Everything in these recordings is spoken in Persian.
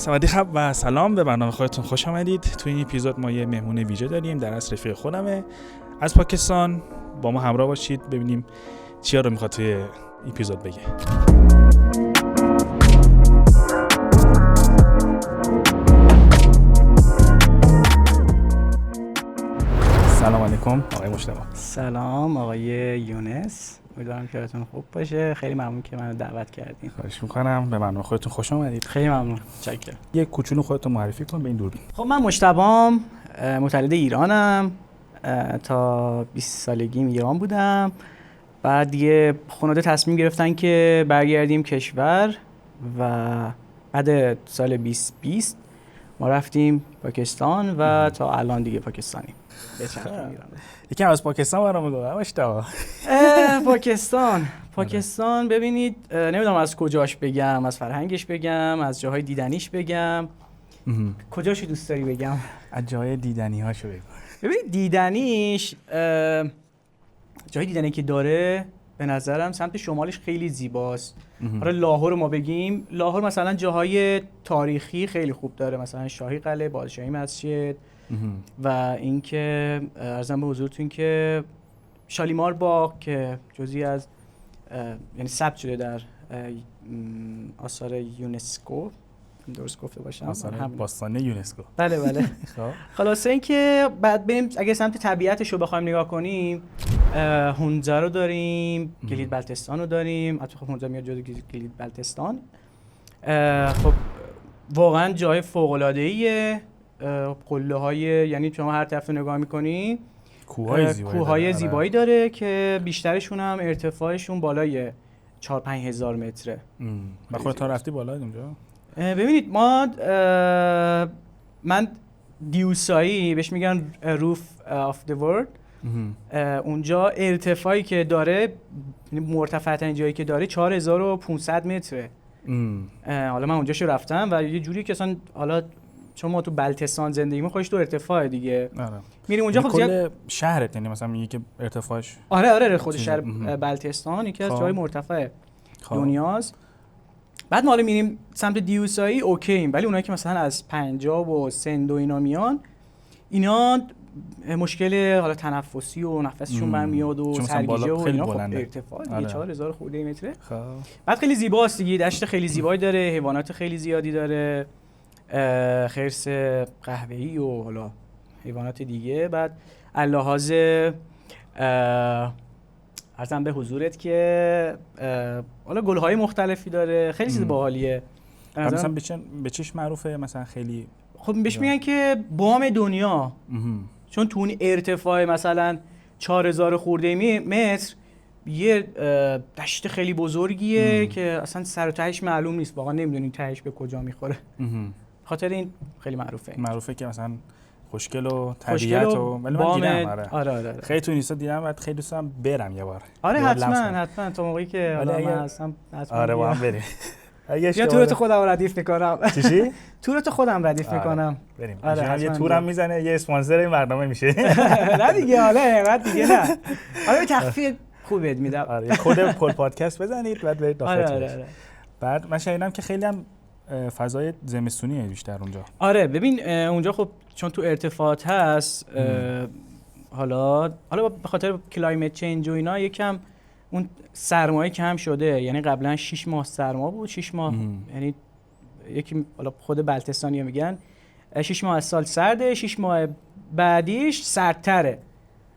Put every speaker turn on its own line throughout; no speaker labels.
سوادی خب و سلام، به برنامه خودتون خوش آمدید. توی این اپیزود ما یه مهمون ویژه داریم، در اصل رفیق خودمه از پاکستان. با ما همراه باشید ببینیم چیا رو میخواد توی اپیزود بگه. سلام علیکم آقای مجتبی.
سلام آقای یونس، امیدوارم که حالتون خوب باشه. خیلی ممنون که منو دعوت کردین.
خواهش می‌کنم، به برنامه خودتون خوش آمدید.
خیلی ممنون، متشکرم.
یه کوچولو خودتون معرفی کن به این دوربین.
خب من مجتبی‌ام، متولد ایرانم، تا 20 سالگیم ایران بودم. بعد دیگه خانواده تصمیم گرفتن که برگردیم کشور و بعد سال 2020 ما رفتیم پاکستان و تا الان دیگه پاکستانیم.
یکم از پاکستان برام بگو مجتبی.
پاکستان ببینید، نمیدونم از کجاش بگم، از فرهنگش بگم، از جاهای دیدنیش بگم. کجاشو دوست داری بگم؟
از جای دیدنی هاشو بگو.
ببینید دیدنیش، جای دیدنی که داره به نظرم سمت شمالش خیلی زیباست. حالا لاهور ما بگیم، لاهور مثلا جاهای تاریخی خیلی خوب داره، مثلا شاهی قلعه، پادشاهی مسجد و اینکه عرضم به حضورتون که شالیمار باغ که جزئی از یعنی ثبت شده در آثار یونسکو، درست گفته باشم،
آثار باستانی یونسکو.
بله. خلاصه اینکه بعد بریم اگه سمت طبیعتش رو بخوایم نگاه کنیم، هونزه رو داریم، گلید بلتستان رو داریم. البته خب هونزه میاد جزو گلید بلتستان. خب واقعا جای فوق العاده ایه. قله های، یعنی شما هر طرف نگاه میکنی کوههای زیبایی داره که بیشترشون هم ارتفاعشون بالای 4-5 هزار متره.
و خودت تا رفتی بالا اونجا؟
ببینید ما من دیوسایی بهش میگن روف آف دی ورلد. اونجا ارتفاعی که داره، مرتفع ترین جایی که داره 4500 متره. حالا من اونجاشو رفتم و یه جوری که اصلا حالا چون ما تو بلتستان زندگی می‌کنیم، خودش تو ارتفاع دیگه. میریم اونجا. خب
کل شهرت، یعنی مثلا میگه که ارتفاعش
آره خود شهر بلتستان یکی از جای مرتفع دنیاست. بعد ما حالا میریم سمت دیوسایی، اوکییم، ولی اونایی که مثلا از پنجاب و سند و اینا میان، اینا مشکل حالا تنفسی و نفسشون برمیاد و سرگیجه و اینا. خب ارتفاع دیگه 4000 خورده متره. بعد خیلی زیباست دیگه، دشت خیلی زیبایی داره، حیوانات خیلی زیادی داره، خرس قهوه‌ای و حالا حیوانات دیگه. بعد اللحاظ عرضم به حضورت که حالا گل‌های مختلفی داره، خیلی چیز باحالیه.
مثلا به چیش معروفه؟ مثلا خیلی
خب بهش میگن که بام دنیا، چون تو اون ارتفاع مثلا 4000 خورده متر یه دشت خیلی بزرگیه که اصلا سر و تهش معلوم نیست، واقعا نمیدونیم تهش به کجا میخوره. خاطر این خیلی معروفه
که مثلا خوشگل و طبیعت و ولی من دیدم. آره. خیلی تو اینستا دیدم و خیلی دوست دارم برم یه بار.
آره حتما تا موقعی که حالا من هستم حتما.
آره با هم بریم.
یا تورت خودم ردیف میکنم.
چی؟
تورت خودم ردیف میکنم.
بریم. یه تورم میزنه، یه اسپانسر این برنامه میشه.
نه دیگه، حالا دیگه نه. آره تخفیف خوب بهت میدم.
آره یه کد پل پادکست بزنید بعد برید داخل. بعد من شنیدم که خیلی هم فضای زمستونیه بیشتر اونجا.
آره ببین اونجا خب چون تو ارتفاعات هست، حالا به خاطر کلایمت چنج و اینا یکم اون سرمایه کم شده. یعنی قبلا 6 ماه سرما بود، 6 ماه یعنی یکی حالا خود بلتستانیا میگن 6 ماه از سال سرده، 6 ماه بعدیش سردتره.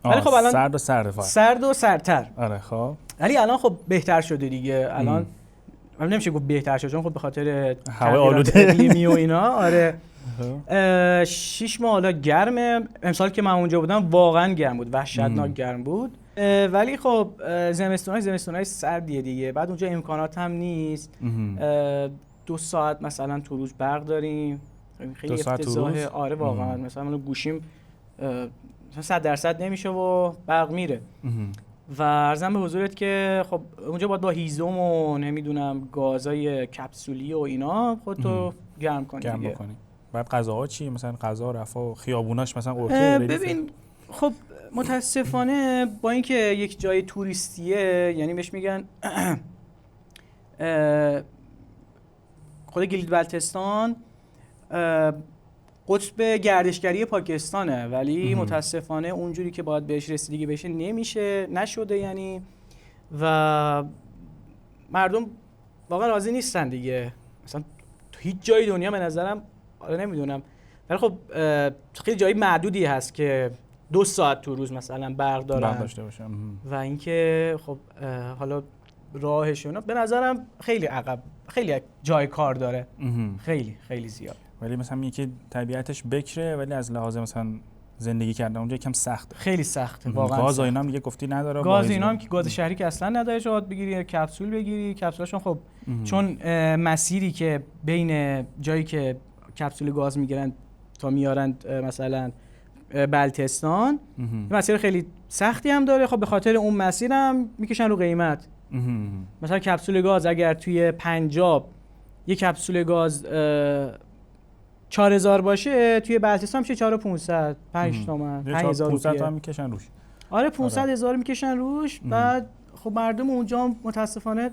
ولی خب الان سرد و سردتر.
آره خب
ولی الان خب بهتر شده دیگه. الان نمیشه گفت بهتر شده، چون خب به خاطر
هوا آلوده
اقلیمی و اینا. آره 6 ماه حالا گرمه. امسال که من اونجا بودم واقعا گرم بود، وحشتناک گرم بود. ولی خب زمستونای سردیه دیگه. بعد اونجا امکانات هم نیست. 2 ساعت مثلا تو روز برق داریم، خیلی افتضاحه. آره واقعا مثلا من گوشیم 100% نمیشه و برق میره. و عرضم به حضورت که خب اونجا باید با هیزم و نمیدونم گازای کپسولی و اینا خودتو گرم کنی.
بعد غذاها چی؟ مثلا غذا رفاه و خیابوناش مثلا قرطه؟
ببین خب متاسفانه با اینکه یک جای توریستیه، یعنی بهش میگن خود گلید بلتستان قطب گردشگری پاکستانه، ولی متاسفانه اونجوری که باید بهش رسیدگی بشه نشده یعنی، و مردم واقعا راضی نیستن دیگه. مثلا تو هیچ جای دنیا به نظرم نمیدونم، ولی خب خیلی جای معدودی هست که 2 ساعت تو روز مثلا برق دارن
داشته باشم
و اینکه خب حالا راهشون به نظرم خیلی عقب، خیلی جای کار داره، خیلی خیلی زیاد.
ولی مثلا یکی طبیعتش بکره ولی از لحاظ مثلا زندگی کردن اونجا یکم سخته،
خیلی سخته واقعا.
گاز و اینا هم دیگه گفتی نداره،
گاز اینا هم که گاز شهری که اصلا نداره، شاید بگیری کپسول بگیری، کپسولاشون خب چون مسیری که بین جایی که کپسول گاز میگیرن تا میارن مثلا بلتستان مسیر خیلی سختی هم داره، خب به خاطر اون مسیرم میکشن رو قیمت. مثلا کپسول گاز اگر توی پنجاب یک کپسول گاز 4000 باشه، توی بلتستان میشه 4500 5 تومن 5000 روپیه.
500 تومن میکشن روش.
آره 500,000 میکشن روش. بعد خب مردم اونجا متاسفانه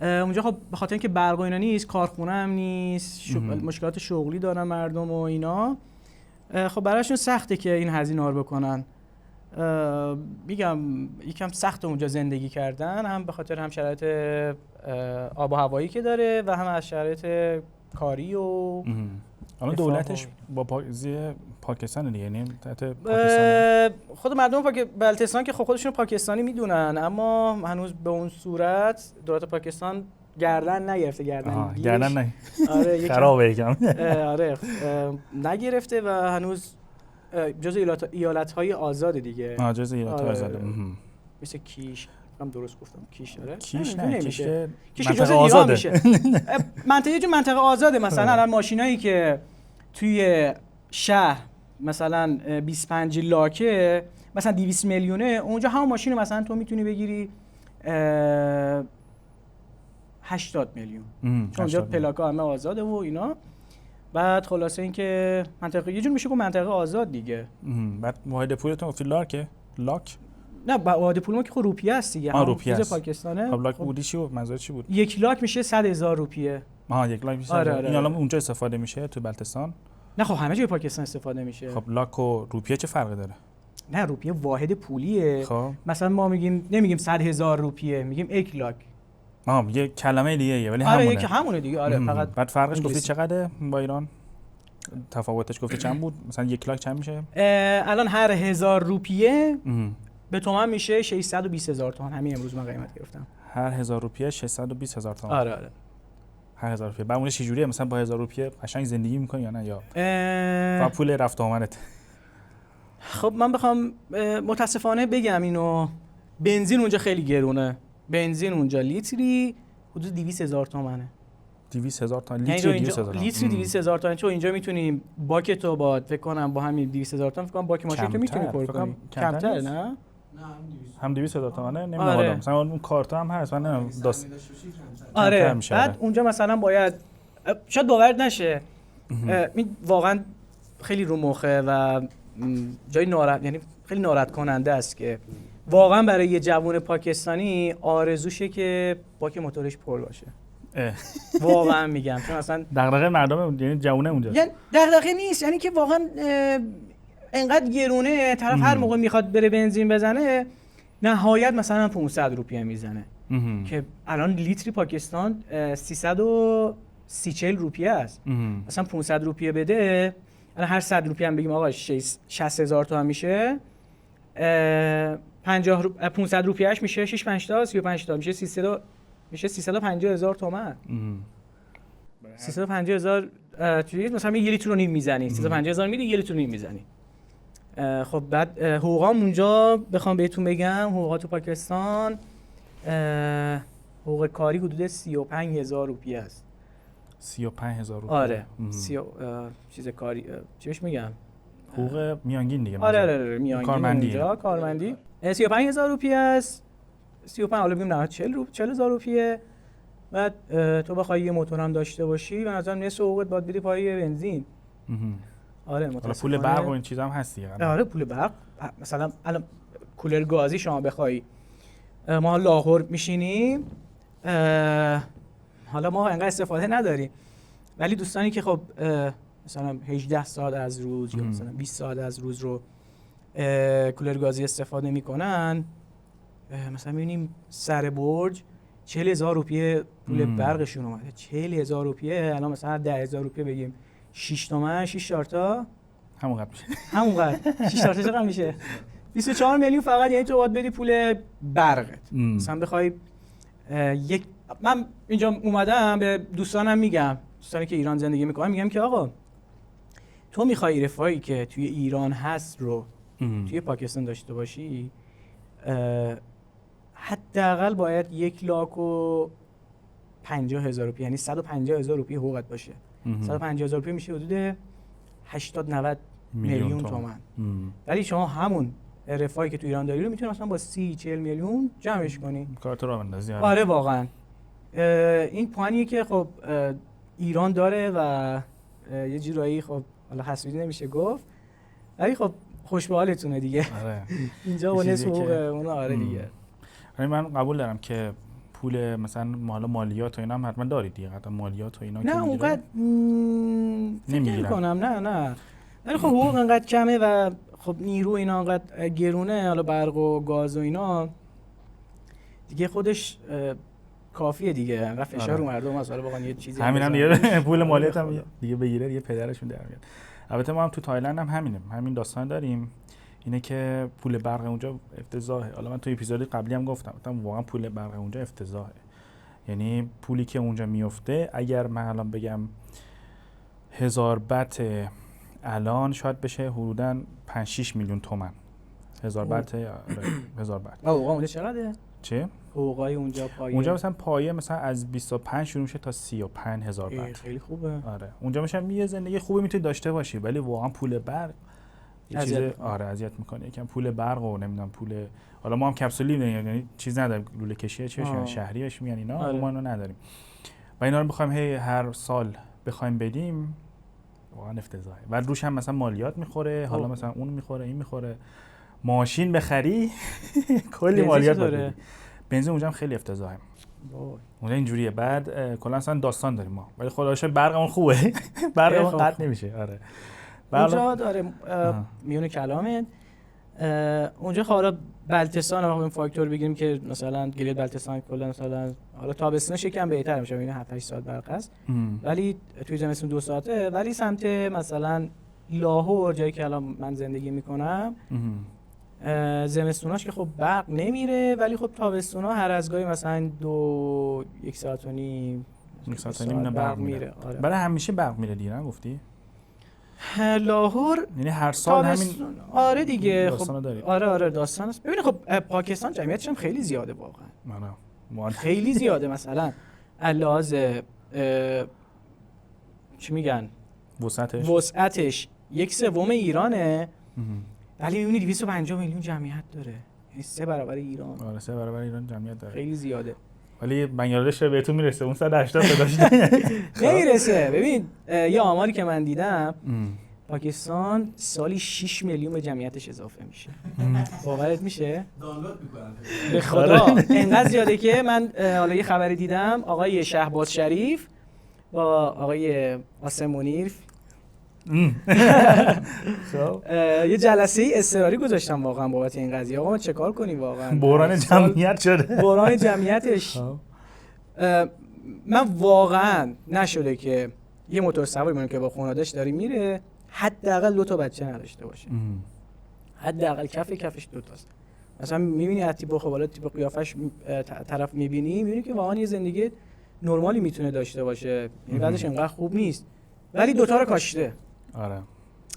اونجا خب به خاطر اینکه برق و اینا نیست، کارخونه هم نیست، مشکلات شغلی دارن مردم و اینا، خب براشون سخته که این هزینه رو بکنن. میگم یکم سخت اونجا زندگی کردن، هم به خاطر هم شرایط آب و هوایی که داره و هم از شرایط کاری و
اما دولتش با پاکستان دیگه، یعنی تحت پاکستان.
خود مردم بلتستان که خب خودشون پاکستانی میدونن، اما هنوز به اون صورت دولت پاکستان گردن نگرفته.
گردن
آره
خرابه یکم.
آره نگرفته و هنوز جزء ایالت‌های آزاد دیگه.
جزء ایالت‌های آزاده.
مثل کیش، هم درست گفتم کیش داره؟
کیش نه،
کیش جزء ایران میشه. منطقه آزاده. مثلا الان ماشینایی که توی شهر مثلا 25 لاکه مثلا 200 میلیونه، اونجا همون ماشین مثلا تو میتونی بگیری 80 میلیون، چون اونجا پلاکا همه آزاده و اینا. بعد خلاصه اینکه منطقه یه جور میشه که منطقه آزاد دیگه.
بعد واحد پولتون گفتی لاک؟
نه واحد پول ما که خب روپیه است دیگه.
روپیه است.
پاکستانه.
خب لاک بودی چی بود؟ منظور چی بود؟
1 لاک میشه 100,000 روپیه.
1 لاک میشه. این الان اونجا استفاده میشه تو بلتستان؟
نه خب همه جای پاکستان استفاده میشه.
خب لاک و روپیه چه فرقی داره؟
نه روپیه واحد پولیه.
خب
مثلا ما نمیگیم 100,000 روپیه، میگیم 1 لاک.
یه کلمه دیگه ولی
همونه.
آره
همونه دیگه. آره فقط
بعد فرقش گفتی چقدره با ایران؟ تفاوتش گفتی چند بود؟ مثلا 1 لاک چند میشه؟
الان هر 1000 روپیه به تومن میشه 620,000 تومان. همین امروز من قیمت گرفتم.
هر 1000 روپیه 620,000 تومان.
آره
هر 1000 روپیه. بعد اون چجوریه؟ مثلا با 1000 روپیه قشنگ زندگی میکنی یا نه، یا پول رفت آمدت؟
خب من بخوام متاسفانه بگم اینو، بنزین اونجا خیلی گرونه. بنزین اونجا لیتری حدود 200,000 تومنه.
200,000 تومان لیتری؟
200,000 تومان. چون اینجا میتونیم باک تو با فکر کنم با همین 200,000 تومان فکر کنم باک ماشین تو میتونی پر کنی. کمتر نه؟
هم 200,000 تومانه. نمیدونم مثلا اون کارت هم هست، من نمیدونم داست.
آره بعد اونجا مثلا باید، شاید باورت نشه، این واقعا خیلی رو مخه و جای یعنی خیلی ناراحت کننده است که واقعا برای یه جوون پاکستانی آرزوشه که باک موتورش پر باشه. واقعا میگم، چون اصلا
دغدغه مردم یعنی جوونه اونجا،
یعنی دغدغه نیست، یعنی که واقعا انقدر گرونه طرف هر موقع میخواد بره بنزین بزنه نهایت مثلا 500 روپیه میزنه که الان لیتری پاکستان 340 روپیه است. مثلا 500 روپیه بده، الان هر 100 روپیه هم بگیم آقا 60,000 تومان میشه، 500 روپیهش میشه 6 تا 35 تا میشه 350,000 تومان. 350,000 چیز مثلا 1 لیتر و نیم میزنی، 350,000 میدی 1 لیتر و نیم میزنی. خب بعد حقوقام اونجا بخوام بهتون بگم، حقوقات تو پاکستان حقوق کاری حدود 35,000 روپیه است.
35,000 روپیه؟
آره چیز کاری چی بهش میگم؟
حقوق میانگین دیگه.
آره میانگین اونجا کارمندی 35,000 روپیه است. 35 حالا بگیم نه 40,000 روپیه. بعد تو بخوای یه موتور هم داشته باشی به نظرم نصف حقوقت باید بدی پای بنزین. آره
پول برق و این چیزا هم هست دیگه.
آره پول برق، مثلا الان کولر گازی شما بخوای، ما لاهور میشینیم، حالا ما انقدر استفاده نداریم، ولی دوستانی که خب مثلا 18 ساعت از روز یا مثلا 20 ساعت از روز رو کولر گازی استفاده میکنن، مثلا میبینیم سر برج 40,000 روپیه پول برقشون اومده. 40,000 روپیه الان مثلا 10,000 روپیه بگیم 6 تومن 6 چهارتا
همونقدر میشه.
همونقدر 6 چهارتا چقدر میشه؟ 24 میلیون فقط. یعنی تو باید بدی پول برقت. مثلا بخوای من اینجا اومدم به دوستانم میگم، دوستانی که ایران زندگی میکنن، میگم که آقا تو میخوای رفاهی که توی ایران هست رو توی پاکستان داشته باشی، حداقل باید 1,50,000 روپیه، یعنی 150,000 روپیه حقوقت باشه. 150,000 روپیه میشه حدود 80-90 میلیون تومان. ولی شما همون رفاهی که تو ایران داری رو میتونی مثلا با 30-40 میلیون جمعش کنی.
کارت رو بندازی.
آره واقعا این پوانیه که خب ایران داره و یه جورایی خب حالا حسودی نمیشه گفت، ولی خب خوش به حالتونه دیگه.
آره.
اینجا با نصف حقوق اون. آره دیگه.
من قبول دارم که پول مثلا مالیات و اینا هم حتما دارید دیگه، حتما مالیات و اینا
نه اونقدر نمیگیرن. نه ولی خب حقوق انقدر کمه و خب نیرو اینا انقدر گرونه، حالا برق و گاز و اینا دیگه خودش کافیه دیگه. انقدر فشار رو مردم از حالا واقعا یه چیزی
همینم دیگه پول مالیات هم دیگه بگیره دیگه پدرشون در میاد. البته ما هم تو تایلند هم همین داستان داریم، اینه که پول برق اونجا افتضاحه. حالا من تو اپیزود قبلی هم گفتم واقعا پول برق اونجا افتضاحه. یعنی پولی که اونجا میفته اگر من الان بگم 1000 بت الان شاید بشه حدوداً 5-6 میلیون تومان. 1000 بت 1000 بت.
حقوق اونجا چقدره؟
چه؟
حقوقای اونجا پایه؟
اونجا مثلا پایه مثلا از 25 شروع میشه تا 35,000 بت.
خیلی خوبه.
آره اونجا میشه یه زندگی خوبی میتونی داشته باشی، ولی واقعا پول برق یه چیز اذیت میکنه. یکم پول برق و نمیدونم پول، حالا ما هم کپسولی یعنی چیز نداریم، لوله کشی چه شهریش میگن اینا، ما اینو نداریم و اینا رو بخوایم هر سال بخوایم بدیم واقعا افتضاحه. و روش هم مثلا مالیات میخوره، حالا مثلا اون میخوره این میخوره. ماشین بخری کلی مالیات داره. بنزین اونجا هم خیلی افتضاحه. اونجا اینجوریه. بعد کلا اصلا داستان داریم ما، ولی خدا شکر برقمون خوبه. برقمون قطع نمیشه. آره
اونجا داره میونه کلامت. اونجا حالا بلتستان رو این فاکتور بگیریم که مثلا گلید بلتستان کلا مثلا حالا تابستونش یکم بهتر میشه، این 7-8 ساعت برق است، ولی توی زمستون 2 ساعته. ولی سمت مثلا لاهور جایی که الان من زندگی میکنم زمستوناش که خب برق نمیره، ولی خب تابستونا هر از گاهی مثلا 1 ساعت و نیم برق میره. آره.
برای همیشه برق میره دیگه نگفتی؟
لاهور
یعنی هر سال همین.
آره دیگه.
خب
آره داستان است. ببین خب پاکستان جمعیتش هم خیلی زیاده واقعا.
آره
خیلی زیاده. مثلا لحاظ چی میگن وسعتش 1/3 ایرانه، ولی میبینی 250 میلیون جمعیت داره، یعنی 3 برابر ایران.
آره 3 برابر ایران جمعیت داره.
خیلی زیاده.
ولی بنگلادش بهتون میرسه، اون 180 صداش
نمیرسه. ببین یه آماری که من دیدم پاکستان سالی 6 میلیون به جمعیتش اضافه میشه. باورت میشه؟
دانلود میکنن
به خدا اینقدر زیاده که من حالا یه خبری دیدم آقای شهباز شریف با آقای قاسم منیر یه جلسه اضطراری گذاشتم واقعا بابت این قضیه. آقا ما چه کار کنیم واقعا؟
بحران جمعیت شده.
بحران جمعیتش. من واقعا نشده که یه موتور سواری من که با خانواده‌اش داره میره حداقل 2 تا بچه نداشته باشه. حداقل کفش 2 تاست. مثلا میبینی از تیپ خبالات تیپ قیافش طرف میبینی که واقعا یه زندگی نرمالی میتونه داشته باشه. این وضعش انقدر خوب نیست، ولی 2 تا رو کاشته.
آره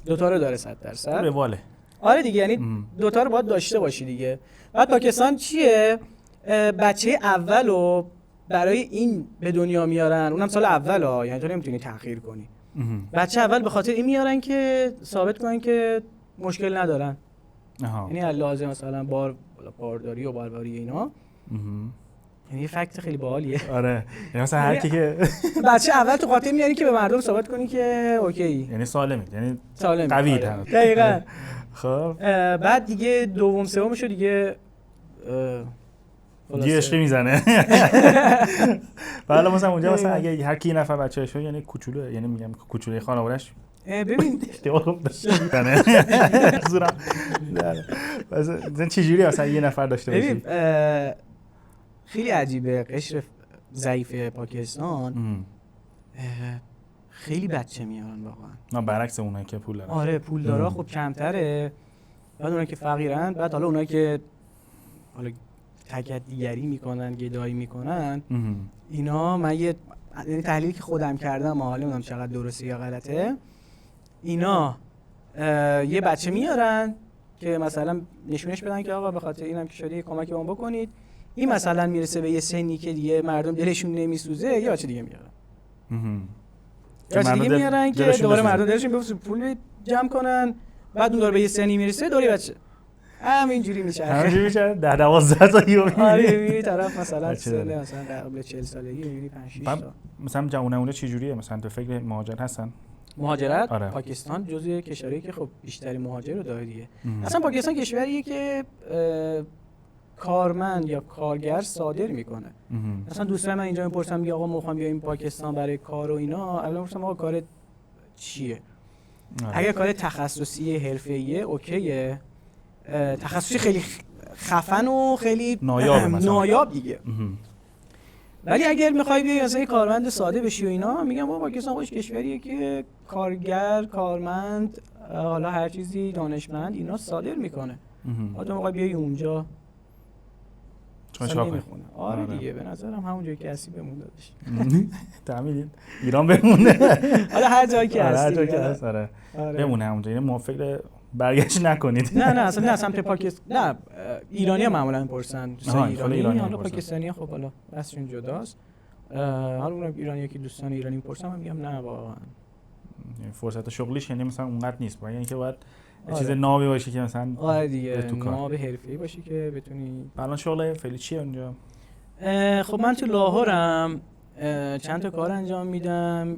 2 تا رو داره 100%.
رواله.
آره دیگه، یعنی 2 تا رو باید داشته باشی دیگه. بعد پاکستان چیه؟ بچه اولو برای این به دنیا میارن، اونم سال اول یعنی تو نمیتونی تأخیر کنی. بچه اول به خاطر این میارن که ثابت کنن که مشکل ندارن. یعنی لازم مثلا بارداری و بارباری اینا. یعنی یه فکت خیلی باحالیه.
آره یعنی مثلا هر کی که
بچه اول تو خاطر میاری که به مردم ثابت کنی که اوکی،
یعنی سالمی، یعنی
سالمی،
قوی
تر. دقیقاً.
خب
بعد دیگه دوم سومشو دیگه
دیگه عشقی میزنه. حالا مثلا اونجا مثلا اگه هر کی نفر بچه‌اش یعنی کوچولو، یعنی میگم کوچولوی خانواده‌اش
ببین
خوب داشتنه زورم مثلا چجوری مثلا یه نفر داشته باشی؟
ببین خیلی عجیبه، قشر ضعیف پاکستان خیلی بچه میارن واقعا.
نه برعکس اونایی که پول دارن.
آره پولدارا خب کمتره، بعد اونایی که فقیرن، بعد حالا اونایی که حالا تکدیگری میکنن، گدایی میکنن، اینا من یه تحلیلی که خودم کردم، حالا نمیدونم چقدر درسته یا غلطه، اینا یه بچه میارن که مثلا نشونش بدن که آقا به خاطر اینم که شده کمک بهمون بکنید، این مثلا میرسه به یه سنی که دیگه مردم دلشون نمیسوزه، یه بچه دیگه میارن. یه بچه دیگه میارن که دوباره مردم دلشون بسوزه، پول جمع کنن، بعد اون دوباره به یه سنی میرسه دوباره بچه همینجوری میشه.
همینجوری میشه 10-12 تا یهو
آره میبینی طرف مثلا سن مثلا قبل 40 سالگی میبینی 5-6 تا.
مثلا جوونمونه چه جوریه؟ مثلا تو فکر مهاجرت هستن؟
مهاجرت
آره.
پاکستان جزو کشوریه که خب بیشتری مهاجر رو داره دیگه. اصلا پاکستان کشوریه که کارمند یا کارگر صادر میکنه. مثلا دوستای من اینجا میپرسن میگه آقا ما میخوایم بیایم پاکستان برای کار و اینا، اولا میپرسم آقا کار چیه؟ اگه کار تخصصی حرفه‌ایه اوکیه، تخصصی خیلی خفن و خیلی نایاب دیگه. ولی اگر میخوای بیای مثلا کارمند ساده بشی و اینا، میگم بابا پاکستان خودش کشوریه که کارگر، کارمند، حالا هر چیزی، دانشمند اینا صادر میکنه. حالا میخوای بیای اونجا
چون چاقه.
آره دیگه به نظرم همون جایی که هستی بمون دادش.
تعمیدین ایران بمونه.
حالا هر جایی که هستی.
هر جایی که هست آره. بمونه همونجا. اینو موافق برگشت نکنید.
نه اصلا نه سمت پاکستان. نه ایرانی‌ها معمولا میپرسن. ایرانی حالا پاکستانی خب حالا بسشون جداست. حالا اون ایرانی که دوستان ایرانی میپرسن من میگم نه واقعا.
فرصت شغلیش یعنی مثلا اونقدر نیست. یعنی اینکه باید یه چیز نابی باشه که مثلا
آره دیگه ناب حرفه‌ای باشه که بتونی.
الان شغل فعلی چیه اونجا؟
خب من تو لاهورم، چند تا کار انجام میدم.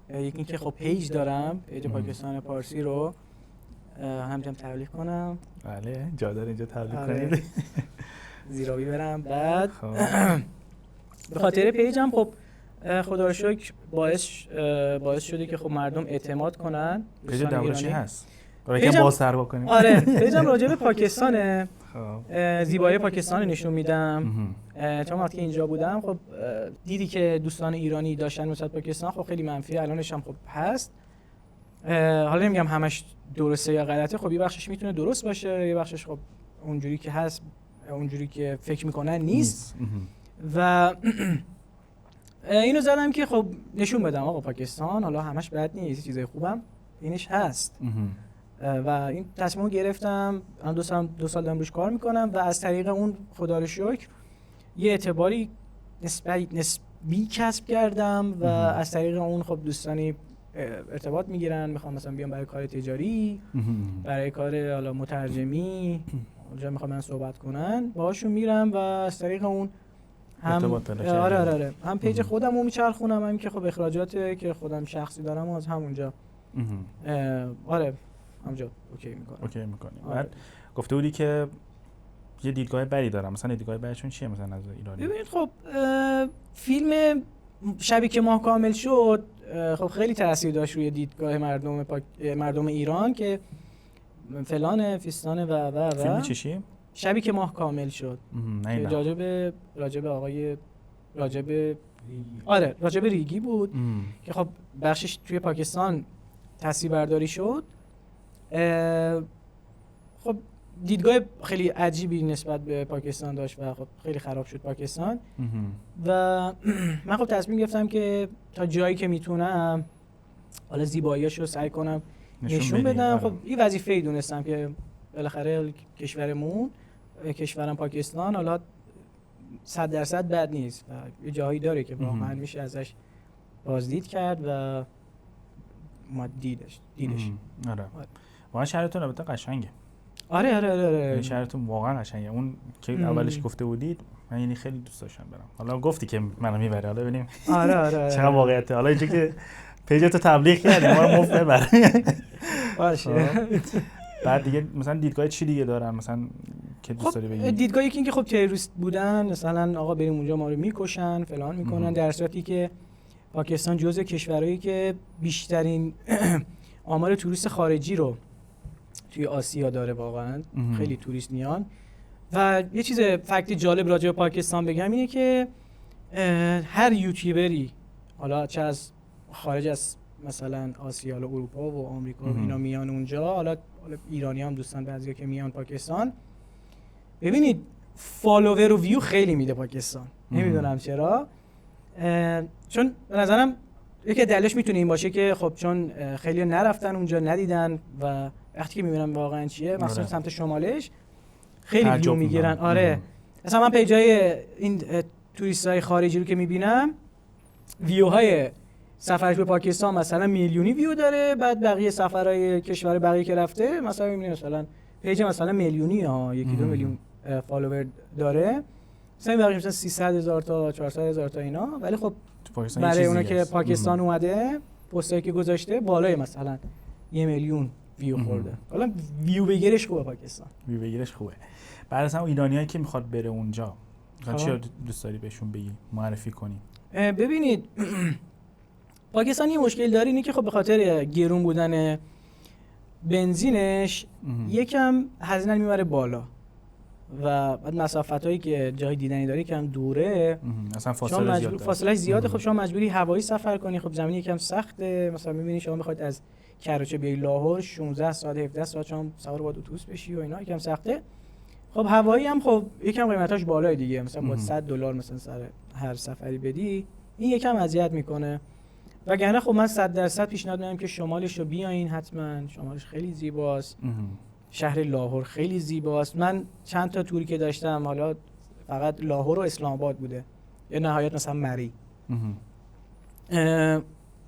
یکی اینکه خب پیج دارم، پیج پاکستان پارسی رو همجام تبلیغ کنم.
بله جا داره اینجا تبلیغ کنید.
زیرابی برم. بعد به خاطر پیجم خب خدا رو شکر باعث شده که خب مردم اعتماد کنن.
پیج دولتی هست. برای که باز سر بکنیم.
آره پیجم راجع به پاکستانه. زیبایی پاکستان نشون میدم. چون وقتی اینجا بودم خب دیدی که دوستان ایرانی داشتن نسبت پاکستان خب خیلی منفی، الانش هم خب هست. حالا نمیگم همش درسته یا غلطه، خب یه بخشش میتونه درست باشه، یه بخشش خب اونجوری که هست، اونجوری که فکر میکنن نیست. و اینو زدم که خب نشون بدم آقا پاکستان حالا همش بد نیست، چیزای خوبم اینش هست. و این تصمیمو گرفتم. من دو سال دارم روش کار میکنم و از طریق اون خدا رو شکر یه اعتباری نسبی کسب کردم و از طریق اون خب دوستانی ارتباط میگیرن، میخوام مثلا بیام برای کار تجاری، برای کار حالا مترجمی، اونجا میخوام من صحبت کنن، باهاشون میرم و از طریق اون هم آره هم پیج خودمو میچرخونم، هم که خب اخراجاته که خودم شخصی دارم از همونجا آره همونجا اوکی میکنی.
بعد گفته بودی که یه دیدگاه بری دارم، مثلا دیدگاه بریشون چیه مثلا از ایرانی؟
ببینید خب فیلم شبی که ماه کامل شد خب خیلی تاثیر داشت روی دیدگاه مردم ایران که فلان فیستانه و
فیلم چیه؟
شبی که ماه کامل شد. راجب آقای راجب ریگی بود که خب بخشش توی پاکستان تصویر برداری شد. خب دیدگاه خیلی عجیبی نسبت به پاکستان داشت و خب خیلی خراب شد پاکستان. و من خب تصمیم گرفتم که تا جایی که میتونم حالا زیباییاشو سعی کنم نشون بدم. خب این وظیفه‌ای دونستم که بالاخره کشورم پاکستان حالا 100% بد نیست و یه جاهایی داره که واقعا میشه ازش بازدید کرد و ما دیدش.
آره. واقعا شهرتون البته قشنگه.
آره.
شهرتون واقعا قشنگه. اون که اولش گفته بودید من یعنی خیلی دوست داشتم برم. حالا گفتی که منو میبره، حالا ببینیم.
آره.
چقدر واقعیته. حالا اینجا که پیجتو تبلیغ کردی ما رو مفت ببر.
باشه.
بعد دیگه مثلا دیدگاه چی دیگه دارن؟ مثلا که دوست داری بگی؟
دیدگاه یکی این که خب تروریست بودن، مثلا آقا بریم اونجا ما رو میکشن فلان میکنن، در صورتی که پاکستان جزء کشورهایی که بیشترین آمار توریست خارجی رو توی آسیا داره واقعا. خیلی توریست میان. و یه چیز فکت جالب راجع به پاکستان بگم اینه که هر یوتیوبری حالا چه از خارج از مثلا آسیا و اروپا و آمریکا و اینا میان اونجا، حالا ایرانی هم دوستان بعضیا که میان پاکستان، ببینید فالوور و ویو خیلی میده پاکستان. نمیدونم چرا، چون به نظرم یکی دلیلش میتونه این باشه که خب چون خیلی نرفتن اونجا ندیدن و وقتی که میبینن واقعا چیه، مثلا سمت شمالش خیلی ویو میگیرن. آره مثلا من پیجای این توریستای خارجی رو که میبینم، ویوهای سفرش به پاکستان مثلا میلیونی ویو داره، بعد بقیه سفرهای کشور بقیه که رفته مثلا میبینی مثلا پیج مثلا میلیونی ها، 1-2 میلیون فالوور داره، مثلا بقیه مثلا 300,000 تا 400,000 تا اینا. ولی خب برای اونا که پاکستان اومده پستایی که گذاشته بالای مثلا 1 میلیون ویو خورده. حالا ویو بگیرش خوبه پاکستان،
ویو بگیرش خوبه. بعد از هم ایرانیایی که میخواد بره اونجا مثلا چی دوست داری بهشون بگی، معرفی کنی؟
ببینید پاکستان یه مشکل داره، اینه که خب به خاطر گرون بودن بنزینش یکم هزینه میبره بالا و بعد مسافتایی که جای دیدنی داره کم دوره،
اصلا فاصله زیاده،
فاصله زیاده. خب شما مجبوری هوایی سفر کنی، خب زمین یکم سخته. مثلا میبینی شما بخواید از کراچی بیای لاهور 16 ساعت 17 ساعت شما سوار باید اتوبوس بشی و اینا، یکم سخته. خب هوایی هم خب یکم قیمتاش بالای دیگه، مثلا با $100 مثلا سر هر سفری بدی، این یکم اذیت میکنه. وگرنه خب من 100% پیشنهاد میدم که شمالش رو بیاین، حتما شمالش خیلی زیباست. شهر لاهور خیلی زیباست. من چند تا توری که داشتم حالا فقط لاهور و اسلام آباد بوده، یا نهایت مثلا مری.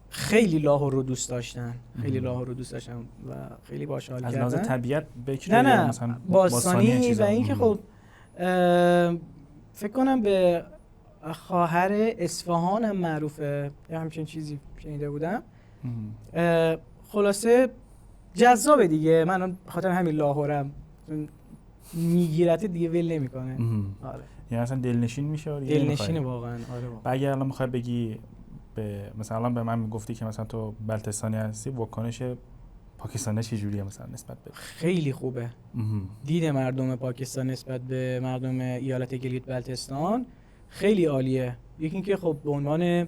خیلی لاهور رو دوست داشتن، خیلی لاهور رو دوست داشتن و خیلی باحال کردن.
از لحاظ طبیعت بکری
نه
مثلا
باستانی و اینکه خب فکر کنم به خواهر اصفهان هم معروفه یا همچین چیزی شنیده بودم. خلاصه جذابه دیگه. من خاطر همین لاهورم میگیرت دیگه ول نمیکنه. آره
یعنی اصلا دلنشین میشه.
دلنشینه واقعا. آره
واقعا. اگه الان میخوای بگی به مثلا به من میگفتی که مثلا تو بلتستانی هستی، واکنش پاکستانی چجوریه مثلا نسبت به؟
خیلی خوبه. دید مردم پاکستان نسبت به مردم ایالت گیلگیت بلتستان خیلی عالیه. یکی اینکه خب به عنوان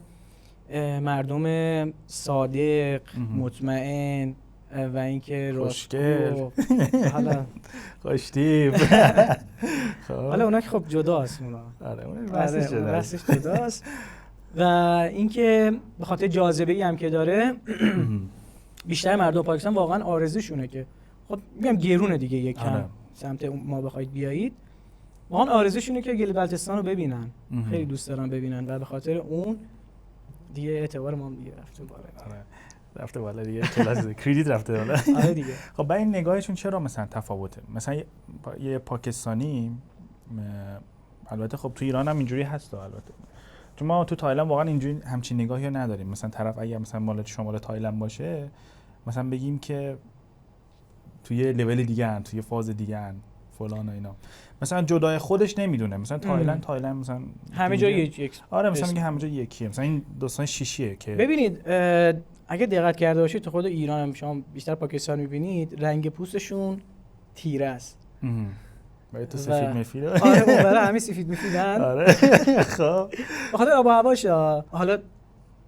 مردم صادق، مطمئن و اینکه
خوشگل، خوشتیپ.
حالا اونا که خب جداست اونا.
آره اون راستش
جداست. و اینکه به خاطر جاذبه‌ای هم که داره بیشتر مردم پاکستان واقعا آرزوشونه که خب میگم گرونه دیگه یکم سمت ما بخواید بیایید، واقعا آرزوشونه که گیلگیت بلتستان رو ببینن. خیلی دوست دارن ببینن و به خاطر اون دیگه اعتبار ما دیگه رفته بالا.
رفته بالا دیگه، کلاس کردیت رفته بالا.
آره دیگه.
خب با این نگاهشون چرا مثلا تفاوته؟ مثلا یه پاکستانی، البته خب تو ایران هم اینجوری هست البته، چون ما تو تایلند واقعا اینجوری همچین نگاهی رو نداریم. مثلا طرف اگه مثلا مال شمال تایلند باشه، مثلا بگیم که توی لول دیگه ان، توی فاز دیگه ان فلان و اینا، مثلا جدای خودش نمیدونه. مثلا تایلند مثلا
همه جا یک.
آره مثلا میگه همه جا یکیه. مثلا این داستان شیشیه که
ببینید اگه دقت کرده باشید تو خود ایران هم شما بیشتر پاکستان می‌بینید رنگ پوستشون تیره است.
برای تو سفید مفیده.
آره برای همین سفید مفیدن.
آره خب
بخاطر آب و هواش. حالا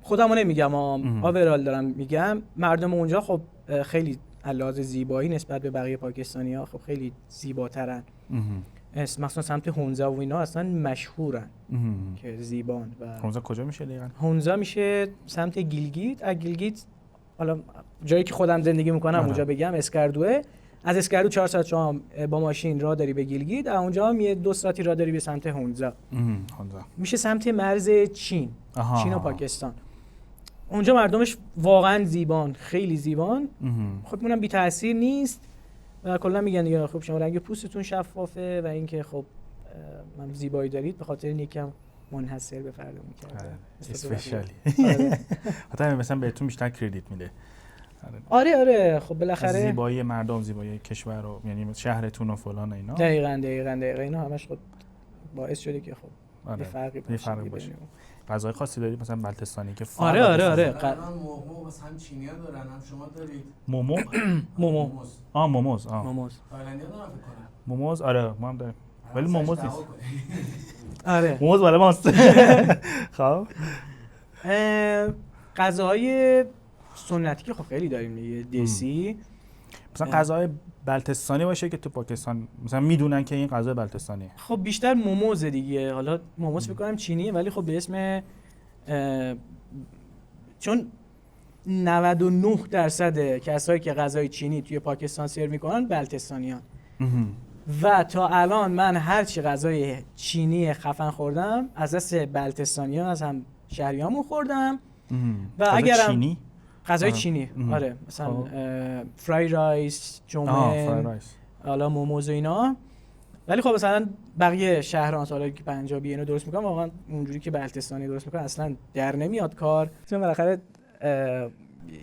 خودمو نمیگم، آورال دارم میگم، مردم اونجا خب خیلی علاوه زیبایی نسبت به بقیه پاکستانی‌ها خب خیلی زیباترن. مثلا سمت هونزا و اینا اصلا مشهورن که زیبان. و
هونزا کجا میشه دقیقاً؟
هونزا میشه سمت گیلگیت. از گیلگیت حالا جایی که خودم زندگی میکنم اونجا بگم اسکردوه. از اسکردو 4 ساعت شما با ماشین راه داری به گیلگیت، از اونجا هم یه 2 ساعتی راه داری به سمت هونزا. میشه سمت مرز چین. چین و پاکستان. اونجا مردمش واقعا زیبان، خیلی زیبان. خودمونم بی تاثیر نیست و کلا میگن دیگه خب شما رنگ پوستتون شفافه و اینکه خب من زیبایی دارید، به خاطر این یکم منحصر به فرد می‌کرده.
اسپشیالی. حتی مثلا بهتون بیشتر کردیت میده.
آره خب بالاخره
زیبایی مردم، زیبایی کشور و یعنی شهرتون و فلان اینا.
دقیقاً اینا همش خود باعث شده که خب یه فرقی باشه.
غذای خاصی دارید مثلا بلتستانی که
آره
مومو مثلا هم چینی‌ها دارن هم شما دارید
موموز
موموز
تایلندی‌ها دارن فکر کنم
موموز. آره ما هم داریم ولی موموز نیست.
آره
موموز برای ماست. خب
غذاهای سنتی که خب خیلی داریم دیگه، دسی
مثلا غذای بلتستانی باشه که تو پاکستان مثلا میدونن که این غذا بلتستانیه.
خب بیشتر موموز دیگه. حالا موموز فکر کنم چینیه ولی خب به اسم چون 99% کسایی که غذای چینی توی پاکستان سرو میکنن بلتستانیان و تا الان من هر چی غذای چینی خفن خوردم از دست بلتستانیان، از هم شهریامون خوردم. و اگرم غذای چینی آره مثلا فرای رایس، جومن، حالا موموز و اینا. ولی خب مثلا بقیه شهران حالا که پنجابی اینو درست میکنن واقعا اونجوری که بلتستانی درست میکنن اصلا در نمیاد کار. چون بالاخره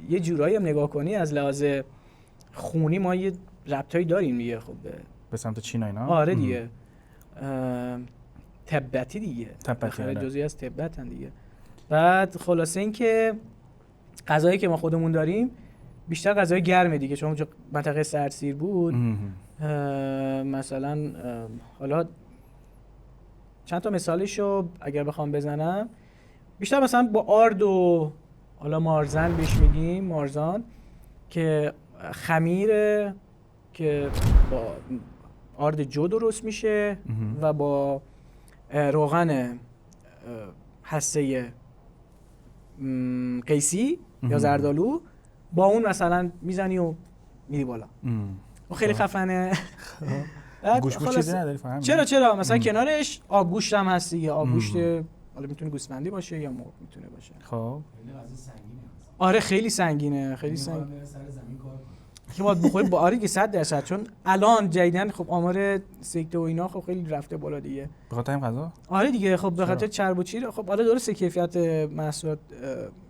یه جورایی هم نگاه کنی از لحاظ خونی ما یه ربطایی داریم دیگه خب
به سمت چین اینا.
آره دیگه تبتی دیگه،
آره.
جزئی از تبتن دیگه. بعد خلاصه این که غذایی که ما خودمون داریم بیشتر غذای گرمه دیگه، چون اونجا منطقه سردسیر بود. مثلا حالا چند تا مثالشو اگر بخوام بزنم، بیشتر مثلا با آرد و حالا مارزن بهش میگیم، مارزان که خمیره که با آرد جو درست میشه و با روغن هسته قیسی یا زردآلو با اون مثلا میزنی و میری بالا. و خیلی خفنه.
گوشت چیزی نداری فهمیدم.
چرا مثلا کنارش آبگوشت هم هست دیگه. آبگوشت حالا میتونه گوسفندی باشه یا مرغ میتونه باشه.
خب
آره خیلی سنگینه که باید بخوری با آره که 100%. چون الان جدیدن خب آمار سکته و اینا خب خیلی رفته بالا دیگه
به خاطر این غذا.
آره دیگه خب به خاطر چرب و چیر. خب آره درسته کیفیت محصولات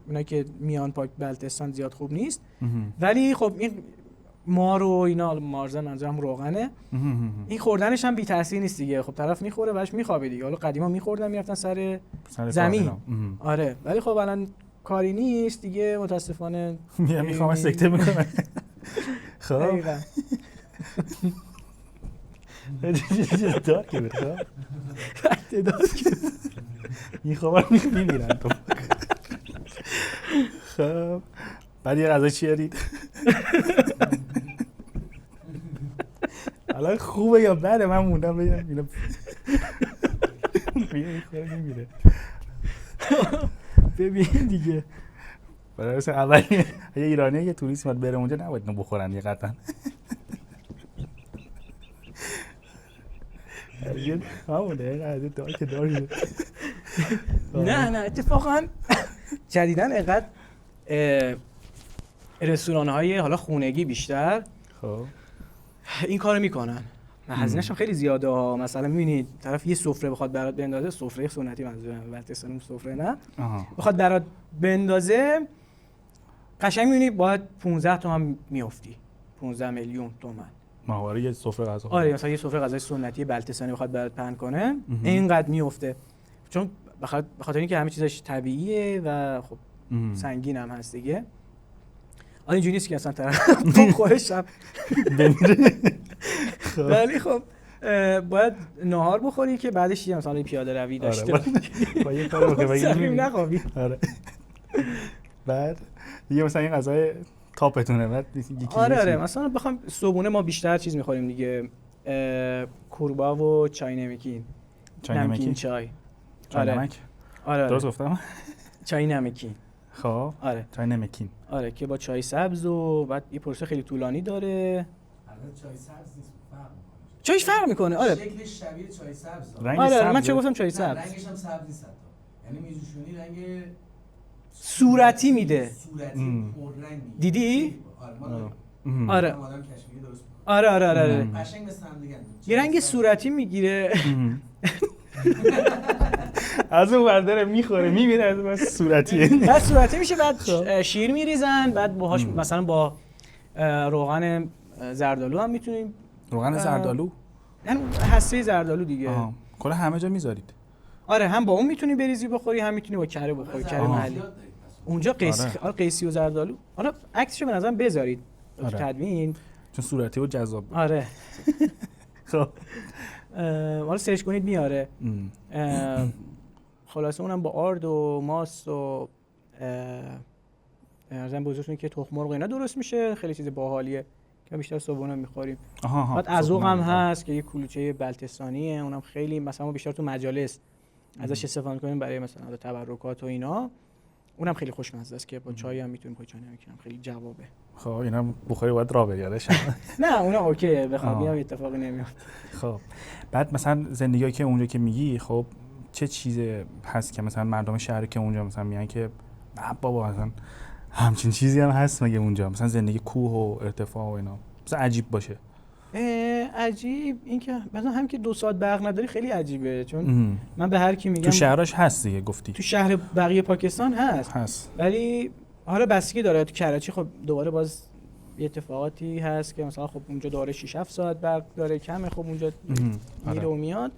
اینا که میان پاک بلتستان زیاد خوب نیست ولی خب این مار و اینا مارزن منظورم روغنه، این خوردنش هم بی تاثیر نیست دیگه. خب طرف میخوره بعدش میخوابه دیگه. حالا قدیما میخوردن میرفتن سر زمین آره ولی خب الان کاری نیست دیگه متاسفانه.
میخوام سکته میکنه. خب دار که بره
تعداد که
میخوام میمیرن تو. خب بعد یه غذا چی دارید؟ الان خوبه یا بده؟ من موندم بگم اینا میخوره نمیره.
ببین دیگه
برای مثلا اول یه ایرانی یه توریست میاد بره اونجا نباید اینو بخورن یه قطعا. همونه قضیه دار که داری.
نه اتفاقا جدیدن اینقدر رستوران‌های حالا خونگی بیشتر
خب
این کارو میکنن. هزینه‌ش خیلی زیاده ها. مثلا می‌بینید طرف یه سفره بخواد برات بندازه، سفره سنتی منظورم بلتستانی سفره نه، بخواد برات بندازه قشنگ می‌بینی باید 15 تومن میافتی، 15 میلیون تومن
ماهواره یه سفره غذا.
آره مثلا یه سفره غذای سنتی بلتستانی بخواد برات پهن کنه اینقدر میافته، چون بخاطر اینکه همه چیزش طبیعیه و خب سنگین هم هست دیگه. اینجوری نیست که اصلا طرف تو خورش شب
بمیره.
ولی خب باید نهار بخوری که بعدش یه مثلا پیاده روی داشته باشی.
با یه کاری بکنی بگیری
نخوابی.
آره. بعد دیگه مثلا این غذای تاپتونه. بعد
آره مثلا بخوام صبحونه ما بیشتر چیز می‌خوریم دیگه، کوربا و چای نمکین. نمکین چای. آره
درست گفتم؟
چای نمکین.
خب
آره
چای نمکین.
آره که با چای سبز و بعد یه پروسه خیلی طولانی داره.
چای سبز نیست، فرق میکنه.
چایش فرق میکنه. آره
شکلش شبیه چای سبز.
آره من چه گفتم چای سبز.
رنگش هم سبز نیست. یعنی میزوشونی رنگ
صورتی میده.
صورتی پررنگ.
دیدی؟
آره.
آره.
آدم کشمیری درست.
آره.
قشنگ مثل هم دیگه.
یه رنگ صورتی میگیره.
از اون ورداره میخوره میبینه از اون صورتیه.
بعد صورتی میشه، بعد شیر میریزن، بعد باهاش مثلا با روغن زردآلو هم میتونیم.
روغن زردآلو
یعنی هسته زردآلو دیگه.
کلا همه جا میذارید؟
آره، هم با اون میتونی بریزی بخوری، هم میتونی با کره بخوری، کره محلی. اونجا قیسی و زردآلو. حالا عکسشو به نظرم بذارید تو تدوین،
چون صورتی و جذاب.
آره. خب حالا سرچ کنید میاره. خلاصه اونم با آرد و ماست و ارزم بزرگتونه که تخم مرغ اینا درست میشه. خیلی چیز باحالیه که بیشتر صبحونه میخوریم. بعد عزوق هم هست که یه کلوچه بلتستانیه، اونم خیلی مثلا ما بیشتر تو مجالس ازش استفاده کنیم برای مثلا تبرکات و اینا. اونم خیلی خوشمزه است که با چای هم میتونیم، با چای نمیکنم، خیلی جوابه.
خب اینا بخوری باید راه بری یادش.
نه اونا اوکیه، بخوام بیام اتفاقی نمیاد.
خب بعد مثلا زندگی که اونجا که میگی، خب چه چیزی هست که مثلا مردم شهر که اونجا مثلا میگن که بابا مثلا همچین چیزی هم هست مگه اونجا، مثلا زندگی کوه و ارتفاع و اینا مثلا عجیب باشه؟
عجیب این که مثلا هم که 2 ساعت برق نداری خیلی عجیبه، چون من به هر کی میگم
تو شهراش هست دیگه، گفتی
تو شهر بقیه پاکستان هست. ولی حالا بستگی داره. تو کراچی خب دوباره باز یه اتفاقاتی هست که مثلا خب اونجا داره 6-7 ساعت برق داره، کمه، خب اونجا میره و میاد.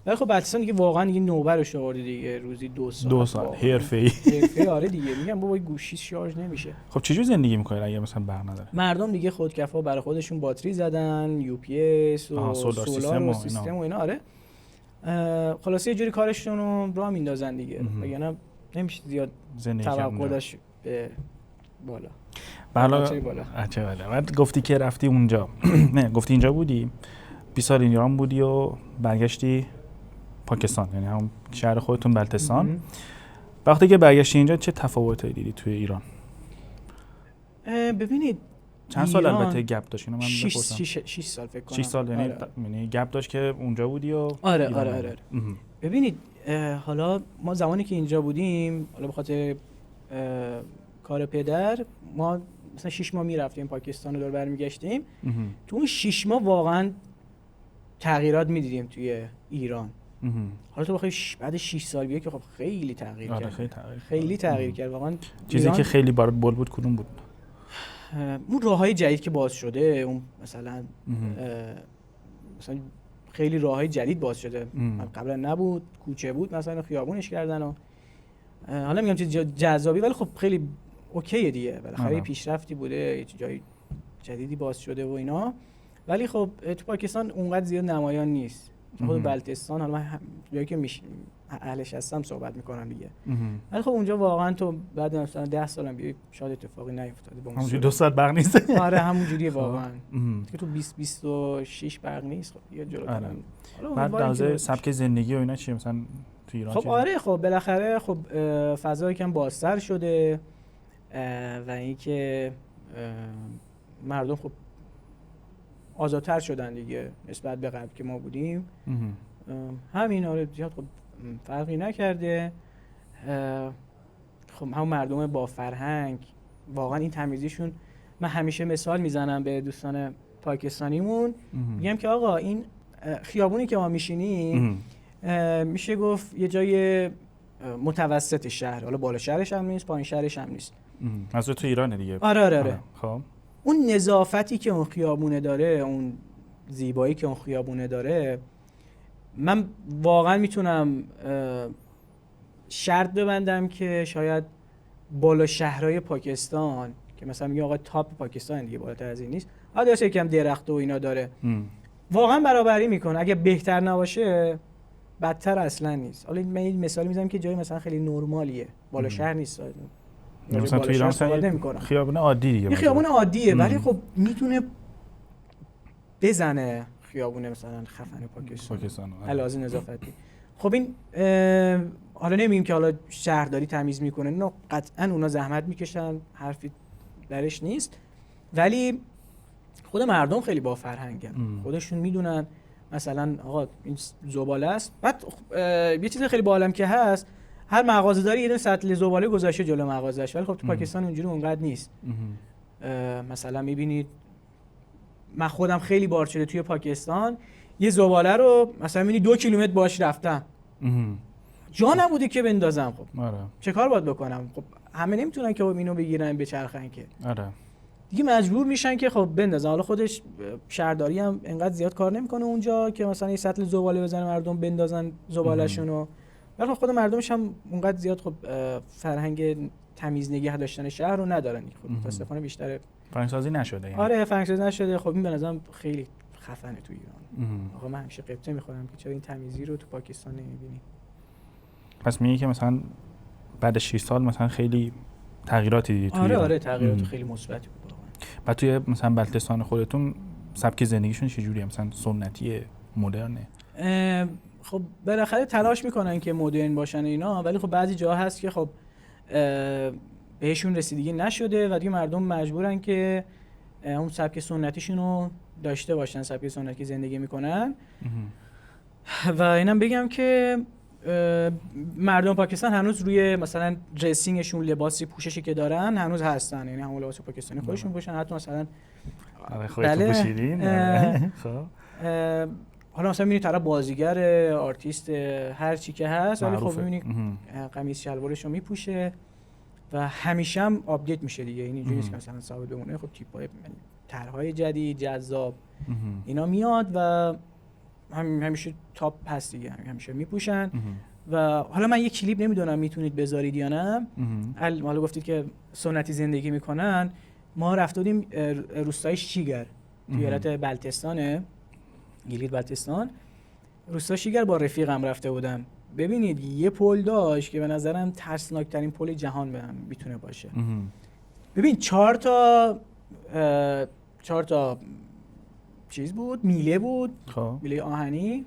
ولی خب بلتستان دیگه واقعا دیگه نوبرش آورده دیگه، روزی 2 ساعت حرفه‌ای. آره دیگه، میگم بابا گوشی شارژ نمیشه.
خب چجوری زندگی میکنه اگه مثلا برق نداره؟
مردم دیگه خودکفا برای خودشون باتری زدن، یو پی اس و سولار و سیستم و اینا. آره خلاصه یه جوری کارشون رو راه میندازن دیگه، وگرنه نمیشه زیاد توقع داشت به بالا.
چه بالا. بعد گفتی که رفتی اونجا نه گفتی اینجا بودی 20 سال ایران بودی و برگشتی پاکستان، یعنی هم شهر خودتون بلتستان. وقتی که برگشتی اینجا چه تفاوتایی دیدی توی ایران؟
ببینید
چند سال البته گپ داشت؟ اینو من بپرسم.
6 سال فکر کنم.
6 سال یعنی گپ داشت که اونجا بودی و
آره. ببینید حالا ما زمانی که اینجا بودیم، حالا به خاطر کار پدر ما مثلا 6 ماه میرفتیم پاکستان رو دور برمیگشتیم. تو اون 6 ماه واقعا تغییرات می‌دیدیم توی ایران. حالا تو بخوای بعد 6 سال بیای که خب خیلی تغییر کرد. خیلی تغییر کرد واقعا.
چیزی که خیلی برات بول بود کدوم بود؟
اون راههای جدید که باز شده، اون مثلا خیلی راههای جدید باز شده. قبلا نبود، کوچه بود مثلا خیابونش کردن و حالا میگم چیز جذابی، ولی خب خیلی اوکیه دیگه، بالاخره پیشرفتی بوده، یه جای جدیدی باز شده و اینا. ولی خب تو پاکستان اونقدر زیاد نمایان نیست. خود بلتستان حالا من جایی که اهلش هستم صحبت میکنم دیگه. ولی خب اونجا واقعا تو بعد مثلا 10 سالم بیای شاید اتفاقی نیفتاده با
همونجوری 2 ساعت برق نیست.
آره همونجوریه واقعا که تو 20-26 برق نیست. خب یه جلوتر.
بعد از سبک زندگی و اینا چی مثلا تو ایران؟
خب آره خب بالاخره خب فضا یکم بازتر شده و اینکه مردم خب آزادتر شدن دیگه نسبت به قبل که ما بودیم. همین آره زیاد خب فرقی نکرده. خب همون مردم با فرهنگ واقعا این تمیزیشون، من همیشه مثال میزنم به دوستان پاکستانیمون، میگم که آقا این خیابونی که ما میشینیم میشه گفت یه جای متوسط شهر، حالا بالا شهرش هم نیست پایین شهرش هم نیست.
از تو ایرانه دیگه.
آره.
خب
اون نظافتی که اون خیابونه داره، اون زیبایی که اون خیابونه داره، من واقعا میتونم شرط ببندم که شاید بالا شهرهای پاکستان که مثلا میگه آقا تاپ پاکستان دیگه بالاتر از این نیست، حالا یکم درخت و اینا داره، واقعا برابری میکنه. اگه بهتر نباشه بدتر اصلا نیست. حالا من یه مثال میزنم که جای مثلا خیلی نرمالیه، بالا شهر نیست.
مثلا تو ایران خیابون عادی دیگه،
یه خیابون عادیه ولی خب میتونه بزنه خیابون مثلا خفن پاکستان علاوه نظافتی. خب این حالا نمیگیم که حالا شهرداری تمیز میکنه، نه قطعا اونا زحمت میکشن، حرفی درش نیست، ولی خود مردم خیلی با فرهنگن، خودشون میدونن مثلا آقا این زباله است. بعد یه چیز خیلی باحالم که هست، هر مغازه داری یه دونه سطل زباله گذاشته جلو مغازه‌اش، ولی خب تو پاکستان اونجوری اونقدر نیست. مثلا میبینید من خودم خیلی بار شده توی پاکستان یه زباله رو مثلا میبینی 2 کیلومتر باهاش رفتم، جا نبوده که بندازم. خب
آره
چه کار باید بکنم؟ خب همه نمیتونن که اینو بگیرن بچرخن که.
آره
دیگه مجبور میشن که خب بندازن. حالا خودش شهرداری هم انقدر زیاد کار نمیکنه اونجا که مثلا یه سطل زباله بزنه مردم بندازن زباله‌شونو. ولی خود مردمش هم اونقدر زیاد خب فرهنگ تمیز نگه داشتن شهر رو ندارن. خب متاسفانه بیشتر
فرهنگ‌سازی نشده یعنی.
آره فرهنگ‌سازی نشده. خب این به نظرم خیلی خفنه تو ایران. آقا من همیشه قبطه می‌خورم که چرا این تمیزی رو تو پاکستان نمی‌بینی.
پس میگه که مثلا بعد 6 سال مثلا خیلی تغییراتی دیدی توی
آره تغییرات خیلی مثبتی بود واقعا.
بعد توی مثلا بلتستان خودتون سبک زندگیشون چجوریه؟ مثلا سنتی مدرنه؟
خب بالاخره تلاش میکنن که مدرن باشن اینا، ولی خب بعضی جاها هست که خب بهشون رسیدگی نشده و دیگه مردم مجبورن که اون سبک سنتیشون رو داشته باشن، سبک سنتی زندگی میکنن. و اینم بگم که مردم پاکستان هنوز روی مثلا درسینگشون، لباسی پوششی که دارن هنوز هستن، یعنی همون لباس پاکستانی خودشون پوشن. حتی مثلا
خودتون پوشیدین؟ خب
حالا مثلا میبینی طرف بازیگر، آرتیست، هر چی که هست، ولی خب میبینی قمیص شلوارش رو میپوشه و همیشه هم آپدیت میشه دیگه. این اینجوریه که مثلا ثابت بمونه. خب تیپ‌های طرح‌های جدید جذاب اینا میاد و همیشه تاپ هست دیگه، همیشه میپوشن. و حالا من یه کلیپ نمیدونم میتونید بذارید یا نه. حالا گفتید که سنتی زندگی میکنن. ما رفتیم روستای شیگر توی ایالت بلتستانه، گیلگیت بلتستان. روستا شیگر با رفیقم رفته بودم. ببینید یه پل داشت که به نظرم ترسناکترین پل جهان میتونه باشه. ببین 4 تا چیز بود، میله بود، میله آهنی،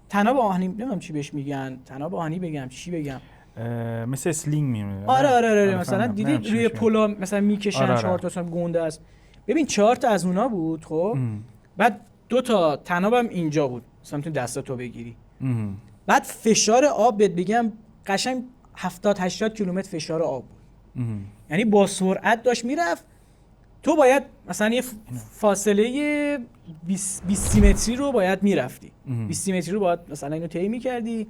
طناب آهنی، نمیدونم چی بهش میگن، طناب آهنی بگم چی بگم،
مثل اسلینگ میمونه.
آره مثلا دیدید روی پلا مثلا میکشن 4 تا گنده است. ببین 4 تا از اونا بود. خب بعد 2 تا طنابم اینجا بود، مثلا تو دستاتو بگیری. بعد فشار آب بهت بگم قشنگ 70-80 کیلومتر فشار آب بود. یعنی با سرعت داشت میرفت. تو باید مثلا یه فاصله 20 متری رو باید میرفتی. 20 متری رو باید مثلا اینو طی می‌کردی.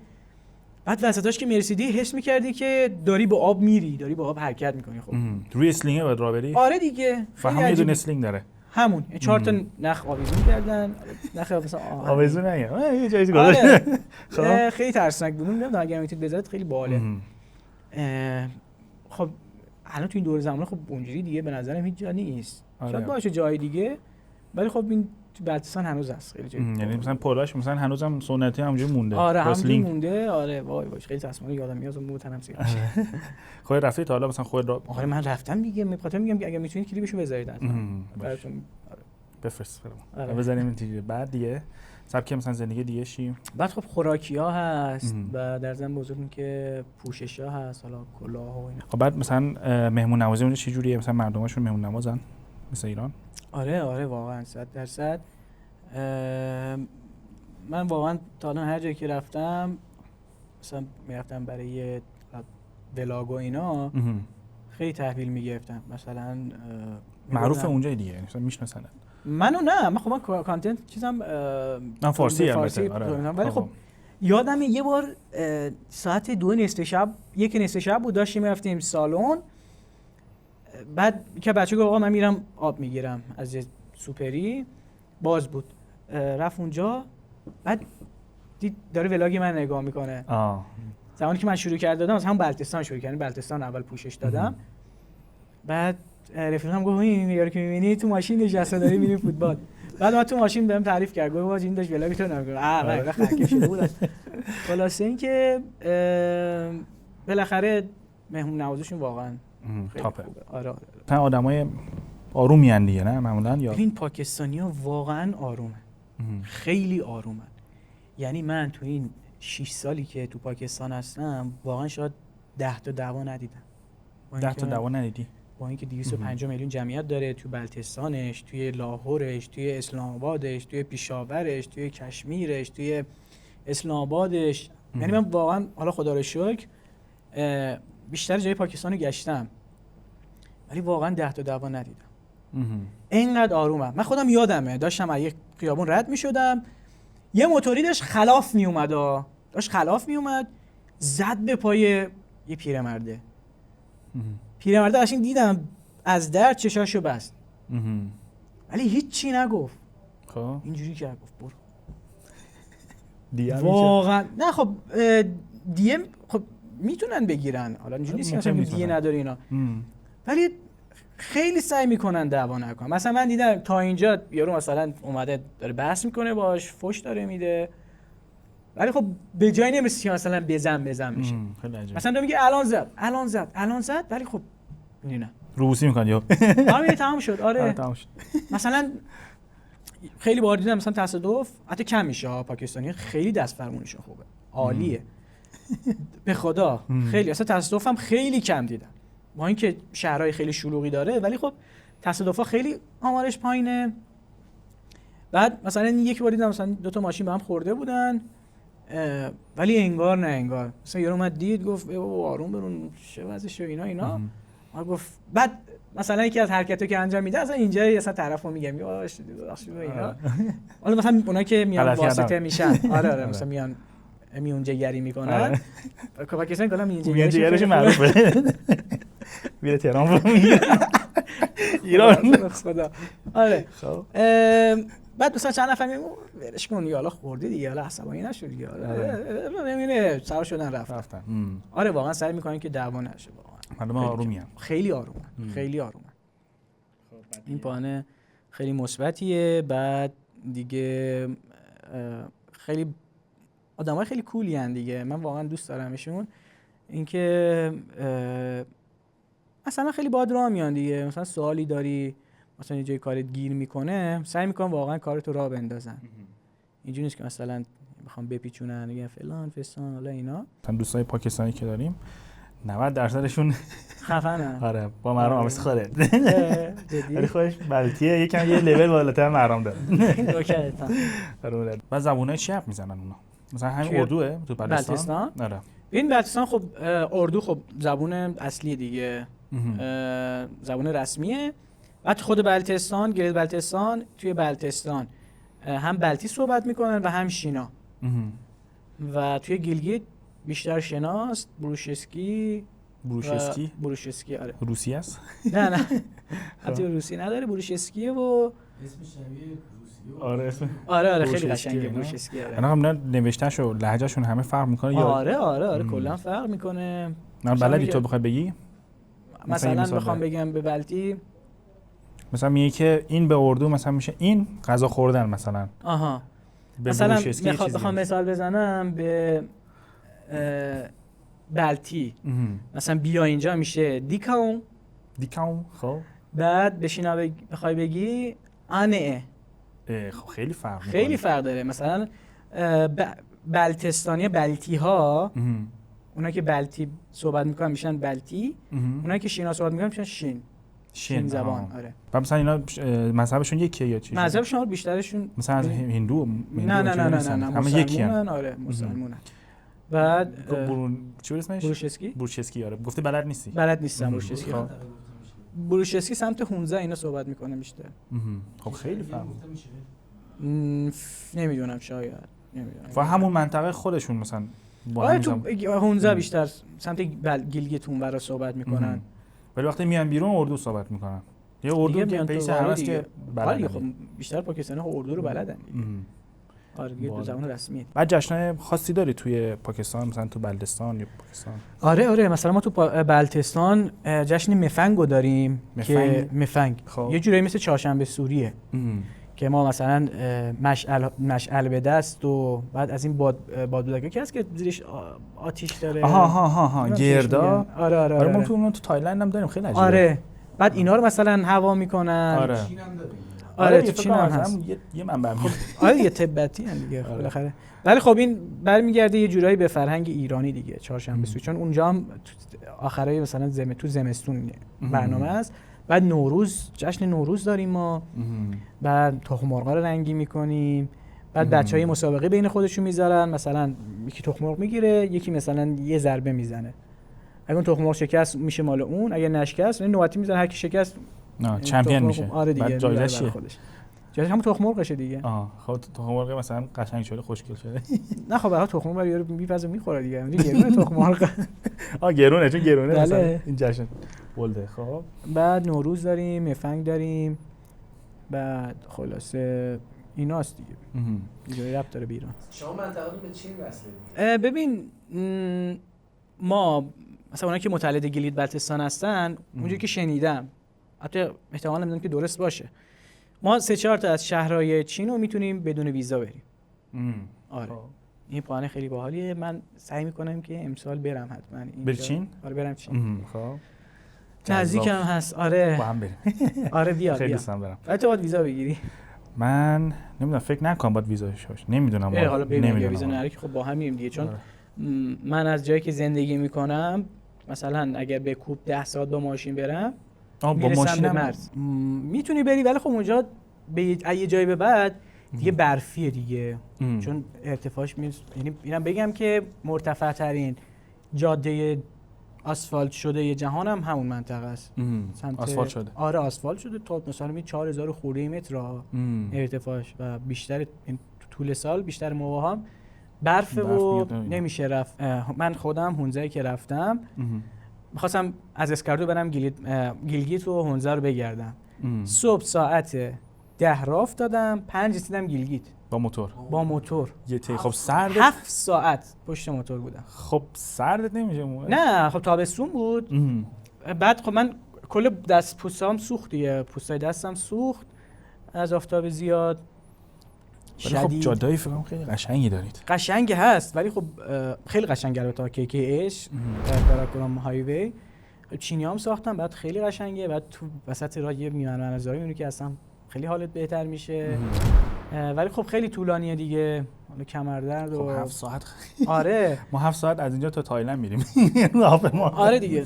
بعد وسطاش که میرسیدی حس می‌کردی که داری با آب میری، داری با آب حرکت می‌کنی. خب
روی اسلینگ باید راه بری؟
آره دیگه.
فهمیدم یه دونه اسلینگ داره.
همون 4 تا نخ آویزون کردن. نخ مثلا
آویزون نگه یه جایی گذاشت.
خب خیلی ترسناک بود. نمیدونم اگه میتونید بذارید خیلی باحاله. خب الان تو این دور زمان خب اونجوری دیگه به نظرم هیچ جا نیست. شاید باشه جای دیگه، ولی خب این تو بلتستان هنوز هست خیلی جای.
یعنی مثلا پولاش مثلا هنوزم سنتی همونجوری مونده.
آره همونجوری مونده. آره وای خیلی تصمیمات یادم میاد اون موتنم سیاه.
خود رفتی تا حالا مثلا خود را؟
آره من رفتم دیگه. میگم که اگه میتونید کلیپشو بذارید براتون.
بفرست برام. بزنیم این تیجه. بعد دیگه سبک مثلا زندگی دیگه چی؟
بعد خب خوراکی‌ها هست و در ضمن بزرگم که پوشش‌ها هست، حالا کلاه و اینا.
خب بعد مثلا مهمون نوازی اونجا چه جوریه؟ مثلا مردماشون مهمون نوازن مثل ایران؟
آره واقعا 100%. من واقعا تا الان هر جایی که رفتم مثلا میرفتم برای ولاگ و اینا خیلی تحویل میگرفتم. مثلا
معروف اونجای دیگه مثلا میشناسن
منو؟ نه من خب من کانتنت چیزام
من فارسی البته.
ولی خب یادم یه بار ساعت 2 نصف شب، 1 نصف شب بود، داشتیم میرفتیم سالن. بعد که بچه گفت آقا من میرم آب میگیرم از یه سوپری باز بود، رفت اونجا. بعد دید داره ولاگ من نگاه میکنه. زمانی که من شروع کردم از همون بلتستان شروع کردم، بلتستان اول پوشش دادم. بعد رفیقم گفت این یارو که می‌بینی تو ماشین نشسته داره می‌بینی فوتبال. بعد ما تو ماشین بهم تعریف کرد، گفت واج این داشت ولاگ تو نمی‌کنه. نه خرکه شده بود. خلاصه اینکه بالاخره مهمون نوازیشون واقعا
تاپه.
آره
تا آدمای آرومی ان دیگه نه معمولا؟ یا
این پاکستانی‌ها واقعا آرومن. خیلی آرومن. یعنی من تو این 6 سالی که تو پاکستان هستم واقعا شاید 10 تا دعوا ندیدم.
10 تا دعوا ندیدی؟
با اینکه 250 میلیون جمعیت داره تو بلتستانش، توی لاهورش، توی اسلام آبادش، توی پیشاورش، توی کشمیرش، توی اسلام آبادش. یعنی من واقعا حالا خدا رو شکر بیشتر جای پاکستان رو گشتم ولی واقعا 10 تا دعوا ندیدم. اینقدر آرومم. من خودم یادمه داشتم از یک خیابون رد می‌شدم، یه موتوری داشت خلاف می اومد. زد به پای یه پیرمرده. پیرمرده قشنگ دیدم از درد چشاشو بست ولی هیچ چی نگفت.
خب
اینجوری کرد گفت برو.
دیگه
واقعا نه خب دیه خب میتونن بگیرن، حالا اینجوری نیست که مثلا دیه نداره اینا، ولی خیلی سعی میکنن دعوا نکنن. مثلا من دیدم تا اینجا یارو مثلا اومده داره بحث میکنه باش، فوش داره میده، ولی خب به جای نمیرسه که مثلا بزن میشه. مثلا تو میگه الان زد ولی خب نه
روسی میکنه یا
همین تمام شد. آره مثلا خیلی بار دیدم مثلا تصادف حتی کم میشه، پاکستانی خیلی دست فرمونشون خوبه، عالیه به خدا. خیلی اصلا تصادف هم خیلی کم دیدم، با اینکه شهرهای خیلی شلوغی داره ولی خب تصادفا خیلی آمارش پایینه. بعد مثلا یک بار دیدم مثلا 2 تا ماشین به هم خورده بودن ولی انگار نه انگار مثلا یارو اومد دید گفت آروم برون چه وضعشه اینا گفت. بعد مثلا یکی از حرکتایی که انجام میده اصلا اینجا اصلا طرفو میگم باش اینا، حالا مثلا اونایی که میان واسطه میشن آره مثلا میان میونجگری میکنن پاکستان کلا میونجگریش
معروفه میره تهران ایران
خدا. آره بعد مثلا چند نفر میگن ولش کن حالا خورده دیگه، حالا عصبانی نشو دیگه، نمیره سوار شدن رفتن. آره واقعا سعی میکنن که دعوا نشه. واقعا
مردم آرومیان،
خیلی آرومن. این پانه خیلی مثبتیه. بعد دیگه خیلی آدمای خیلی کولی ان دیگه، من واقعا دوست دارمشون. اینکه مثلا خیلی باهات راه میان دیگه، مثلا سوالی داری مثلا یه جای کارت گیر میکنه سعی میکنن واقعا کارتو راه بندازن. اینجوری نیست که مثلا بخوام بپیچونن میگن فلان فسان حالا اینا.
مثلا دوستای پاکستانی که داریم 90%شون
خفنن.
آره با مرام هم خاله ولی خودش بلتیه یکم یه لول بالاتر مرام داره. بعد زبونای چی حرف میزنن اونا؟ مثلا همین اردوه تو بلتستان؟ آره
این بلتستان خب اردو خب زبون اصلی دیگه، زبون رسمیه. بعد خود بلتستان، گیلگیت بلتستان، توی بلتستان هم بلتی صحبت میکنن و هم شینا. و توی گیلگیت بیشتر شناست، بروشسکی آره.
روسی است؟
نه حتی روسی نداره، بروشسکیه و
اسم شبیه روسیه.
آره خیلی قشنگه بروشسکی. آره
اینا هم نوشتهش و لهجهشون همه فرق میکنه.
آره کلا فرق میکنه.
من بلدی تو بخوای بگی؟
مثلا بخوام بگم به بلتی
مثلا میگه که این به اردو مثلا میشه این غذا خوردن مثلا.
مثلا بخوام مثال بزنم به بلتی مثلا بیا اینجا میشه دیکاون.
خب
بعد بشینا بخوای بگی آنه.
خب خیلی
فرق داره. مثلا بلتستانی بلتی ها اونا که بلتی صحبت میکنن میشن بلتی، اونا که شینا صحبت میکنن میشن شین زبان. آره
و مثلا اینا مذهبشون یکیه یا چی؟
مذهبشون بیشترشون
مثلا از هندو
نه
همه یکیان.
آره مسلمونن. بعد
چی اسمش؟ بروشسکی. آره گفته بلد نیستی؟
بلد نیستم بروشسکی. بروشسکی سمت هونزه اینا صحبت میکنه بیشتر.
خب خیلی فرق
نمیدونم شاید
و همون منطقه خودشون مثلا
با تو هونزه بیشتر سمت گیلگیت اونورا صحبت میکنن،
ولی وقتی میان بیرون اردو صحبت میکنن. یه اردو که پیش هست که بلدن.
خب بیشتر پاکستانی ها اردو رو بلدن. آره دیگه زبان رسمیه.
بعد جشن‌های خاصی داری توی پاکستان مثلا تو بلتستان یا پاکستان؟
آره مثلا ما تو بلتستان جشن مفنگو داریم که مفنگ یه جورایی مثل چهارشنبه سوریه که ما مثلا مشعل به دست و بعد از این بادبادکه که هست که زیرش آتیش داره.
گردا.
آره
ما تو تایلند هم داریم خیلی عجیبه.
آره بعد اینا رو مثلا هوا میکنن. آره تو چین هم هست
یه منبع.
آره یه تبتی ان دیگه بالاخره. ولی خب این برمیگرده یه جورایی به فرهنگ ایرانی دیگه چهارشنبه سوری، چون اونجا هم آخرای مثلا تو زمستون برنامه است. بعد نوروز، جشن نوروز داریم ما. بعد تخم مرغ رو رنگی میکنیم. بعد بچهای مسابقه بین خودشون میذارن، مثلا یکی تخم مرغ میگیره یکی مثلا یه ضربه میزنه، اگه اون تخم مرغ شکست میشه مال اون، اگه نشکست نوبتی میزنه هر کی شکست
چمپیون میشه.
آره دیگه.
بعد جایزش چیه؟
جاش همون تخم مرغشه دیگه.
خب تخم مرغ مثلا قشنگ شده خوشگل شده.
نه خب برای تخم مرغ یارو میپزه میخوره دیگه. اونجا گرونه تخم مرغ.
گرونه چون گرونه
بله.
مثلا این جشن ولده. خب
بعد نوروز داریم، مفنگ داریم. بعد خلاصه ایناست دیگه. اینجوری ربط داره به ایران.
شما منطقه به چین وصله؟
ببین ما مثلا اونایی که متولد گیلگیت بلتستان هستن، اونجوری که شنیدم، حتی احتمال نمیدونم که درست باشه، ما 3-4 تا از شهرهای چین رو میتونیم بدون ویزا بریم. آره این پلن خیلی باحالیه. من سعی میکنم که امسال برم حتما.
بری چین؟
آره برم چین.
خب
نزدیکم هست. آره
با هم بریم.
آره بیا
خیلی دوست دارم برم.
بعد تو باید ویزا بگیری.
من نمیدونم، فکر نکنم باید ویزا باشه. نمیدونم.
حالا ببین ویزا نره که خب با هم میریم دیگه، چون من از جایی که زندگی میکنم مثلا اگر به کوب 10 ساعت با ماشین برم
با ماشین
مرز میتونی بری، ولی خب اونجا به یه جایی به بعد دیگه برفیه دیگه. چون ارتفاعش یعنی اینم بگم که مرتفع ترین جاده آسفالت شده جهان هم همون منطقه است.
آسفالت شده.
آره آسفالت شده تا مثلا 4000 خورده متر ارتفاعش و بیشتر طول سال بیشتر موقع هم برف و نمیشه رفت. من خودم هونزایی که رفتم میخواستم از اسکاردو برم گیلگیت و هونزه رو بگردم. صبح ساعت 10 راه دادم، 5 رسیدم گیلگیت با موتور.
خب سرد
7 ساعت پشت موتور بودم.
خب سردت نمیشه؟
نه خب تابستون بود. بعد خب من کل دست پوستام سوخت دیگه، پوستای دستم سوخت از آفتاب زیاد.
خب جاده‌ای فکر کنم خیلی قشنگی دارید.
قشنگ هست ولی خب خیلی قشنگه البته KKH کاراکورام هایوی چینیام ساختم، بعد خیلی قشنگه. بعد تو وسط راه یه میمن منظاری میبینی که اصلا خیلی حالت بهتر میشه. ولی خب خیلی طولانیه دیگه، حالا کمردرد و
7 ساعت.
آره
ما 7 ساعت از اینجا تا تایلند میریم.
آره دیگه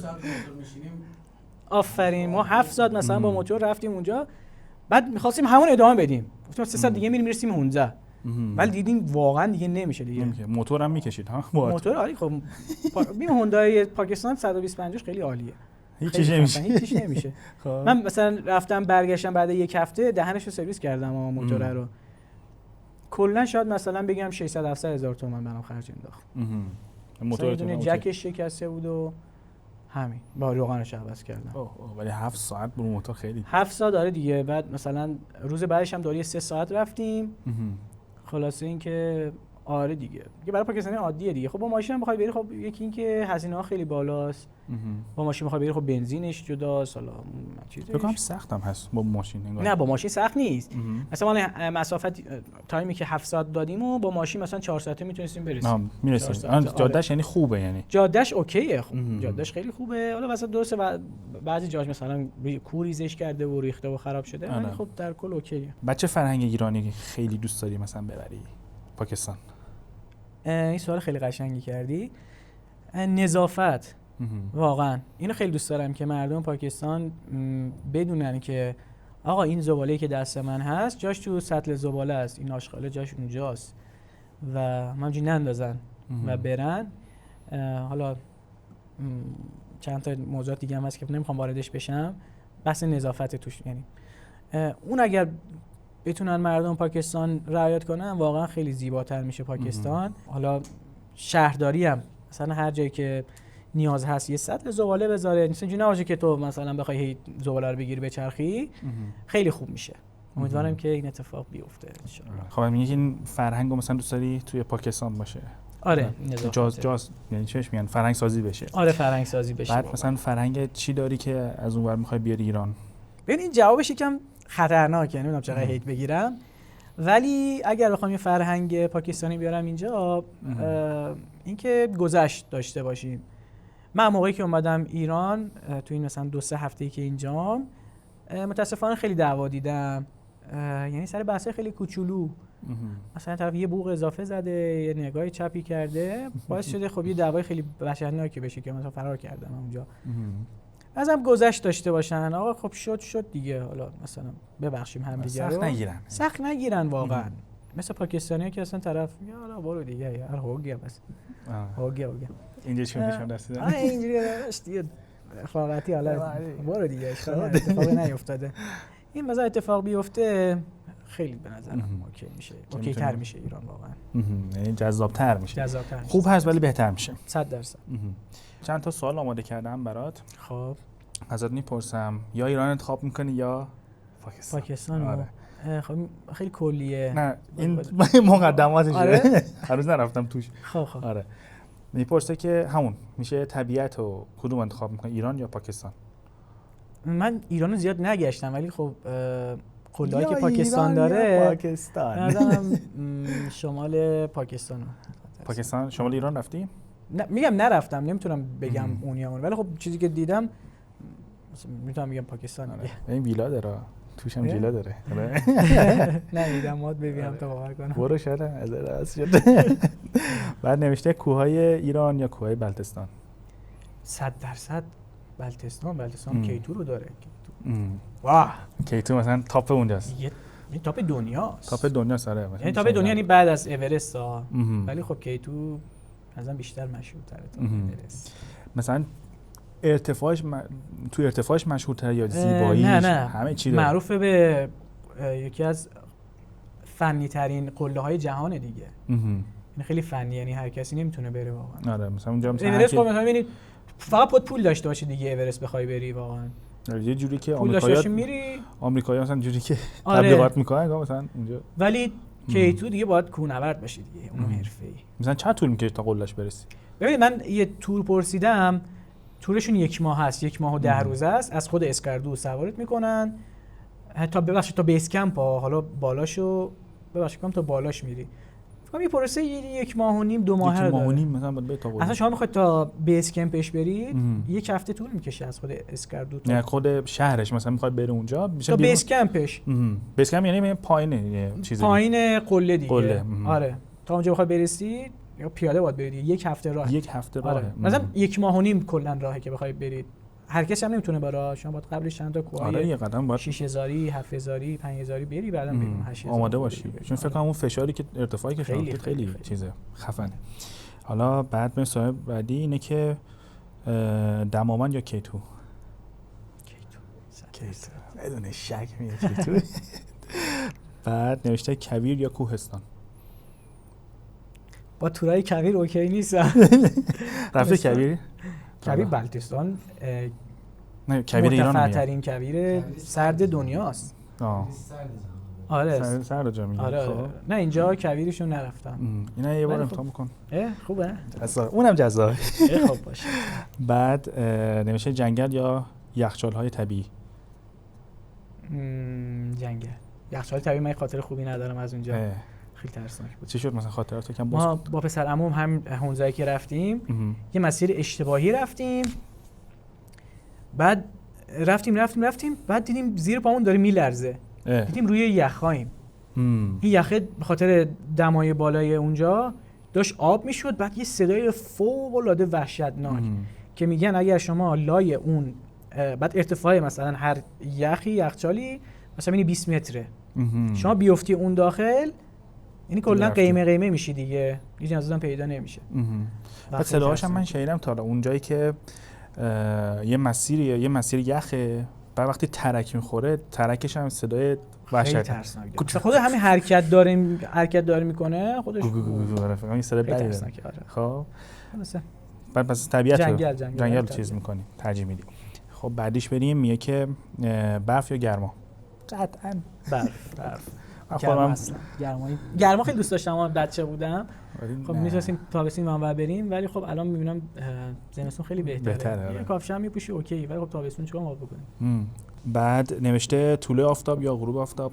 آفرین. ما 7 ساعت مثلا با موتور رفتیم اونجا، بعد می‌خواستیم همون ادامه بدیم، گفتیم 3 ساعت دیگه میرسیم هونزه، ولی دیدیم واقعا دیگه نمیشه دیگه.
موتور هم میکشید ها؟
موتور عالی. خب ببین هوندای پاکستان 125 خیلی عالیه، هیچیش نمیشه. من مثلا رفتم برگشتم بعد یک هفته دهنشو سرویس کردم و موتور رو کلا شاید مثلا بگم 600-700 هزار تومان برام خرج انداخت. موتور جکش شکسته بود و همین با روغنش عوض کردم.
ولی 7 ساعت برو موتور خیلی.
7 ساعت داره دیگه. بعد مثلا روز بعدش هم دوری 3 ساعت رفتیم. خلاصه این که آره دیگه برای پاکستانی عادیه دیگه. خب با ماشین هم بخوای بری، خب یکی این که هزینه ها خیلی بالاست. با ماشین بخوای بری خب بنزینش جداست، حالا چیزی
فکر کنم سخت هم هست با ماشین انگار.
نه با ماشین سخت نیست. مثلا مسافت تایمی که 7 ساعت دادیم و با ماشین مثلا 4 ساعته میتونستیم برسیم.
میرسیم. جادهش یعنی خوبه، یعنی
جادهش اوکیه. خب جادهش خیلی خوبه. حالا وسط درسته بعضی جاش مثلا کوریزش کرده و ریخته و خراب شده، ولی خب در کل اوکیه.
بچه فرهنگ ایرانی خیلی دوست داری مثلا ببری پاکستان؟
این سوال خیلی قشنگی کردی. نظافت واقعا اینو خیلی دوست دارم که مردم پاکستان بدونن که آقا این زباله‌ای که دست من هست جاش تو سطل زباله است، این آشغاله جاش اونجاست و همینجوری نندازن و برن. حالا چند تا موضوعات دیگه هم هست که نمیخوام واردش بشم، بحث نظافت توش. یعنی اون اگر بتونن مردم پاکستان رعایت کنن واقعا خیلی زیباتر میشه پاکستان. حالا شهرداری هم مثلا هر جایی که نیاز هست یه سطل زباله بذاره، اینجوری نباشه که تو مثلا بخوای زباله رو بگیری بچرخی، خیلی خوب میشه. امیدوارم که این اتفاق بیفته ان شاء الله.
خب میگی این فرهنگو مثلا دوست داری توی پاکستان باشه؟
آره
جاز یعنی چیش میگن فرهنگ سازی بشه.
آره فرهنگ سازی بشه.
بعد مثلا فرهنگ چی داری که از اونور میخوای بیاری ایران؟
ببین این جوابش یکم خطرناکه، نمیدونم چقدر هیت بگیرم، ولی اگر بخوام یه فرهنگ پاکستانی بیارم اینجا، اینکه گذشت داشته باشیم. من موقعی که اومدم ایران تو این مثلا 2-3 هفته‌ای که اینجام، متاسفانه خیلی دعوا دیدم، یعنی سر بحث خیلی کوچولو، مثلا طرف یه بوق اضافه زده، یه نگاه چپی کرده، باعث شده خب یه دعوای خیلی وحشتناکی بشه که مثلا فرار کردم اونجا. ازم گذشت داشته باشن، آقا خب شد دیگه، حالا مثلا ببخشیم هم دیگه رو، سخت نگیرن واقعا. مثل پاکستانی‌ها که اصلا طرف حالا برو دیگه یار هوگیا بس هوگیا
اینجا چون نشون دست دادن
اینجوری داشت دیگه رفاقتی، حالا برو دیگه اتفاقی نیفتاده. این مثلا اتفاق بیفته خیلی به نظرم اوکی میشه، اوکی تر میشه ایران واقعا،
یعنی جذاب‌تر میشه.
جذاب‌تر
خوب هست ولی بهتر میشه.
100%.
چند تا سوال آماده کردم برات.
خب
ازت میپرسم یا ایران انتخاب میکنی یا پاکستان؟
آره. خب خیلی کلیه.
نه این مقدماتشه.
آره؟
هنوز نرفتم توش.
خب
آره. میپرسه که همون میشه طبیعت و کدوم انتخاب میکنی، ایران یا پاکستان؟
من ایرانو زیاد نگشتم ولی خب کلاهی که پاکستان داره
پاکستان
شمال پاکستانو.
پاکستان شمال ایران رفتی؟
نه میگم نرفتم، نمیتونم بگم اون یا اون، ولی خب چیزی که دیدم میتونم بگم پاکستان.
این ویلا داره توش هم ویلا داره.
نمیدم ماد ببینم تا باور کنم.
برو شده از راست شد. بعد نوشته کوههای ایران یا کوههای بلتستان؟
100% بلتستان کیتو رو داره.
واه کیتو مثلا تاپ اونجاست.
یه تاپ دنیاست.
تاپ دنیاست آره.
یعنی تاپ دنیا یعنی بعد از اورست ها. ولی خب کیتو ازم بیشتر مشهورتره تا اورست.
مثلا ارتفاعش تو ارتفاعش مشهورتره یا زیباییش؟
نه
همه چی داره.
معروفه به یکی از فنی ترین قله های جهان دیگه. این خیلی فنی، یعنی هر کسی نمیتونه بره واقعا.
آره مثلا اونجا مثلا
اورست خب مثلا ببینید فقط پول داشته باشی دیگه اورست بخوای بری واقعا.
یه جوری که آمریکایی‌ها مثلا جوری که تبلیغات میکنن مثلا اونجا،
ولی کیتو دیگه باید کوهنورد باشی دیگه، اونم حرفه‌ای.
مثلا چند طول میکشه تا قله‌اش برسی؟
ببینید من یه تور پرسیدم، تورشون 1 ماه هست، 1 ماه و 10 روز است. از خود اسکردو سوارت میکنن تا تا بیس کمپ ها، حالا بالاشو تا بالاش میری. فکر کنم پروسه 1 ماه و نیم 2 ماه داره.
1 ماه و نیم مثلا باید بری تا قله.
اصلا شما میخواید تا بیس کمپش برید 1 هفته طول میکشه از خود اسکردو تا
نه خود شهرش مثلا میخواد بره اونجا
تا بیس کمپش.
بیس کمپ یعنی پایین چیزی
پایین قله دیگه. آره تا اونجا بخوای برسی یا پیاده باید برید 1 هفته راه.
1 هفته راه.
آره. مثلا 1 ماه و نیم کلا راهه که بخواید برید. هر کسی هم نمیتونه بره، شما باید قبلش چند تا کوه
آره یه قدم باید
6000 7000 5000 بری، بعدم بریم 8000
آماده باشی، چون فکر کنم اون فشاری که ارتفاعی که خیلی چیزه خفنه. حالا بعد به سوال بعدی اینه که دماوند یا کیتو؟ کیتو بدون شک میاد کیتو. بعد نوشته کویر یا کوهستان؟
با تورای کویر اوکی نیستم.
رفته کویر؟
کویر بلتستان
نه کویر ایران
مرتفع ترین کویر سرد دنیاست. آره
سرد جا میگه.
آره نه اینجا کویرشون نرفتم.
اینا یه بار امتحان میکن.
خوبه؟
اونم جذابه.
خب باشه.
بعد نوشته جنگل یا یخچال‌های طبیعی؟
جنگل. یخچال طبیعی من خاطر خوبی ندارم از اونجا. خیلی ترسناک بود.
چی شد مثلا خاطرات کم
ما با پسر عموم هم هونزایی که رفتیم یه مسیر اشتباهی رفتیم، بعد رفتیم بعد دیدیم زیر پامون داره میلرزه، دیدیم روی یخایم. این یخه به خاطر دمای بالای اونجا داشت آب میشد، بعد یه صدای فوق العاده وحشتناک که میگن اگر شما لای اون بعد ارتفاع مثلا هر یخچالی مثلا این 20 متره شما بیفتی اون داخل، یعنی کلا قیمه میشی دیگه، هیچ چیزی پیدا نمیشه.
بعد صداهاش هم من شنیدم تا اون جایی که یه مسیر یخه، بعد وقتی ترک میخوره ترکش هم صدای
خیلی ترسناک. خود همین حرکت داره میکنه خودش
فکر کنم صدای بدی داره. خب بعد پس طبیعت جنگل چیز میکنی، ترجیح میدی. خب بعدیش بریم میگه که برف یا گرما؟
قطعاً برف. گرما خیلی دوست داشتم اما بچه بودم. خب می‌تونستیم تابستون اونور بریم، ولی خب الان می‌بینم زمستون خیلی بهتره. یه کاپشن می‌پوشی اوکی، ولی خب تابستون چیکار ما بکنیم؟
بعد نوشته طلوع آفتاب یا غروب آفتاب؟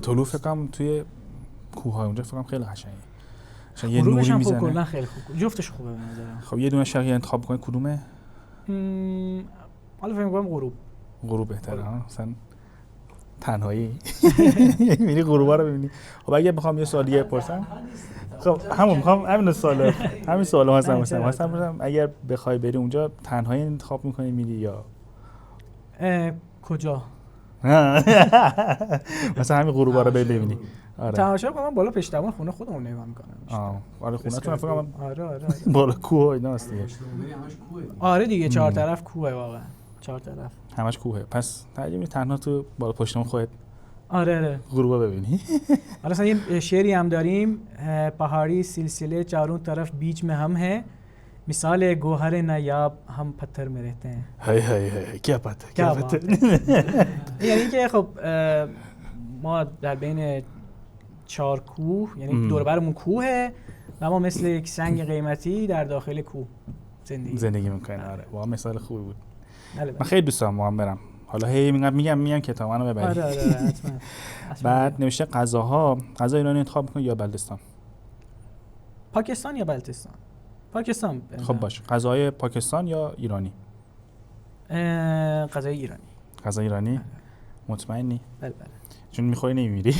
طلوع فکر کنم توی کوه‌های اونجا فکر کنم خیلی قشنگه.
یه نوری میزنه. کلا خیلی خوب. جفتش خوبه به نظرم.
خب یه دونه شقیق انتخاب کنید کدومه؟
حالا فکر می‌کنم
غروب بهتره ها، مثلا تنهایی می‌بینی غروبا رو می‌بینی. خب اگه بخوام یه سوال دیگه بپرسم، خب همین سوال هستم اگر بخوای بری اونجا تنهایی انتخاب می‌کنی میری یا
کجا؟
مثلا همین غروبا رو ببینی.
آره. تماشا کنم بالا پشتبان خونه خودمون نگاه می‌کنم.
آره خونه‌تون فکر کنم
آره
بالا کوه و ایناست دیگه.
آره دیگه 4 طرف کوه واقعا. 4 طرف
همش کوهه. پس ترجیح میدی تنها تو بالا پشتمون خودت
آره
غروب ببینی؟
حالا مثلا یه شعری هم داریم پهاڑی سلسله چاروں طرف بیچ میں ہم ہیں مثال گوهر نایاب هم پتھر میں رہتے ہیں.
هی کیا پتر
یعنی که خب ما در بین 4 کوه یعنی دور برمون کوهه و ما مثل یک سنگ قیمتی در داخل کوه
زندگی میکنیم. آره واقعا مثال خوبی بود.
بله
من خیلی دوست دارم واقعا برم. حالا هی میگم کتاب منو ببری.
آره حتما.
بعد نوشته غذا ایرانی انتخاب میکنی یا بلتستان؟
پاکستان یا بلتستان؟ پاکستان.
خب باشه. غذای پاکستان یا ایرانی؟
غذای ایرانی.
غذای ایرانی؟ مطمئنی؟
بله.
چون میخوری نمیمیری؟